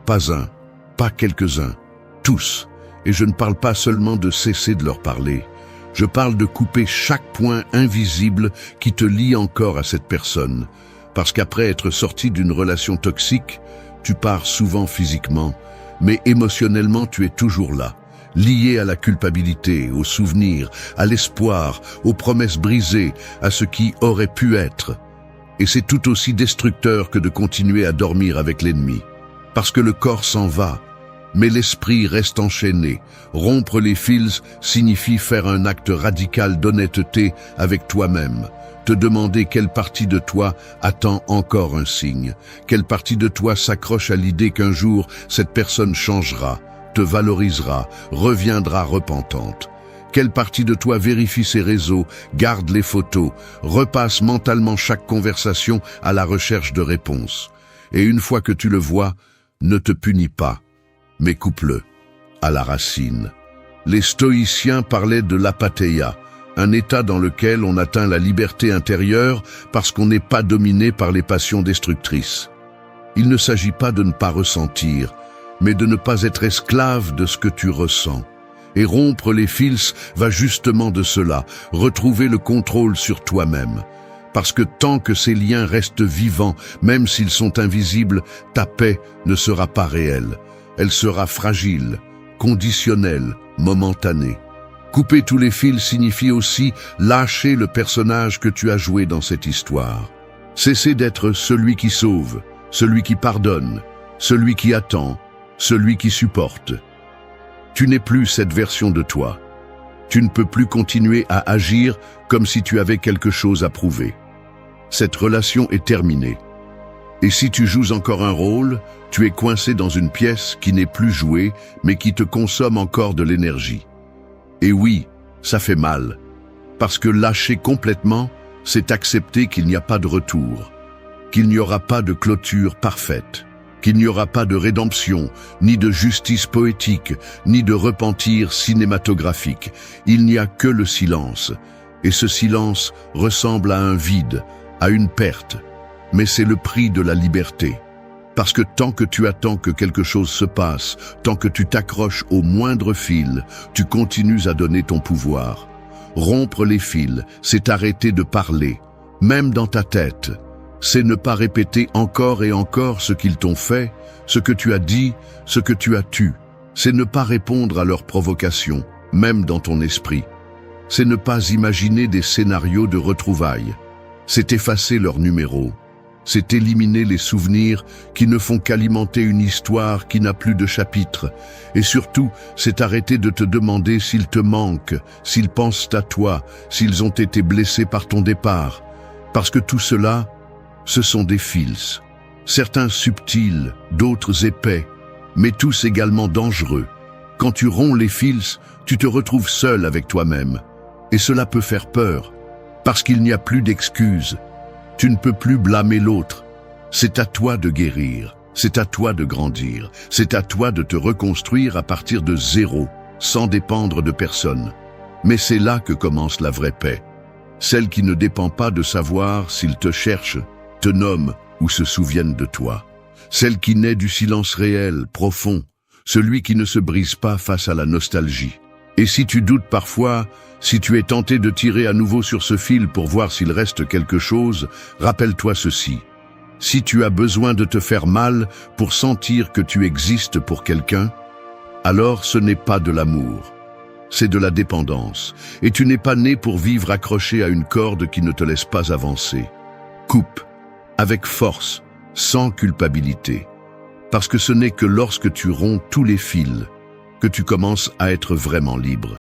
Pas un, pas quelques-uns, tous. Et je ne parle pas seulement de cesser de leur parler. Je parle de couper chaque point invisible qui te lie encore à cette personne. Parce qu'après être sorti d'une relation toxique, tu pars souvent physiquement, mais émotionnellement tu es toujours là, lié à la culpabilité, aux souvenirs, à l'espoir, aux promesses brisées, à ce qui aurait pu être. Et c'est tout aussi destructeur que de continuer à dormir avec l'ennemi. Parce que le corps s'en va, mais l'esprit reste enchaîné. Rompre les fils signifie faire un acte radical d'honnêteté avec toi-même. Te demander quelle partie de toi attend encore un signe. Quelle partie de toi s'accroche à l'idée qu'un jour cette personne changera, te valorisera, reviendra repentante. Quelle partie de toi vérifie ses réseaux, garde les photos, repasse mentalement chaque conversation à la recherche de réponses. Et une fois que tu le vois, ne te punis pas, mais coupe-le à la racine. Les stoïciens parlaient de l'apatheia, un état dans lequel on atteint la liberté intérieure parce qu'on n'est pas dominé par les passions destructrices. Il ne s'agit pas de ne pas ressentir, mais de ne pas être esclave de ce que tu ressens. Et rompre les fils va justement de cela, retrouver le contrôle sur toi-même. Parce que tant que ces liens restent vivants, même s'ils sont invisibles, ta paix ne sera pas réelle. Elle sera fragile, conditionnelle, momentanée. Couper tous les fils signifie aussi lâcher le personnage que tu as joué dans cette histoire. Cesser d'être celui qui sauve, celui qui pardonne, celui qui attend, celui qui supporte. Tu n'es plus cette version de toi. Tu ne peux plus continuer à agir comme si tu avais quelque chose à prouver. Cette relation est terminée. Et si tu joues encore un rôle, tu es coincé dans une pièce qui n'est plus jouée, mais qui te consomme encore de l'énergie. Et oui, ça fait mal. Parce que lâcher complètement, c'est accepter qu'il n'y a pas de retour, qu'il n'y aura pas de clôture parfaite, qu'il n'y aura pas de rédemption, ni de justice poétique, ni de repentir cinématographique. Il n'y a que le silence. Et ce silence ressemble à un vide, à une perte. Mais c'est le prix de la liberté. Parce que tant que tu attends que quelque chose se passe, tant que tu t'accroches au moindre fil, tu continues à donner ton pouvoir. Rompre les fils, c'est arrêter de parler, même dans ta tête. C'est ne pas répéter encore et encore ce qu'ils t'ont fait, ce que tu as dit, ce que tu as tué. C'est ne pas répondre à leurs provocations, même dans ton esprit. C'est ne pas imaginer des scénarios de retrouvailles. C'est effacer leurs numéros. C'est éliminer les souvenirs qui ne font qu'alimenter une histoire qui n'a plus de chapitre. Et surtout, c'est arrêter de te demander s'ils te manquent, s'ils pensent à toi, s'ils ont été blessés par ton départ. Parce que tout cela, ce sont des fils. Certains subtils, d'autres épais, mais tous également dangereux. Quand tu romps les fils, tu te retrouves seul avec toi-même. Et cela peut faire peur, parce qu'il n'y a plus d'excuses. Tu ne peux plus blâmer l'autre. C'est à toi de guérir, c'est à toi de grandir, c'est à toi de te reconstruire à partir de zéro, sans dépendre de personne. Mais c'est là que commence la vraie paix. Celle qui ne dépend pas de savoir s'ils te cherchent, te nomment ou se souviennent de toi. Celle qui naît du silence réel, profond, celui qui ne se brise pas face à la nostalgie. Et si tu doutes parfois, si tu es tenté de tirer à nouveau sur ce fil pour voir s'il reste quelque chose, rappelle-toi ceci. Si tu as besoin de te faire mal pour sentir que tu existes pour quelqu'un, alors ce n'est pas de l'amour, c'est de la dépendance. Et tu n'es pas né pour vivre accroché à une corde qui ne te laisse pas avancer. Coupe, avec force, sans culpabilité. Parce que ce n'est que lorsque tu romps tous les fils que tu commences à être vraiment libre.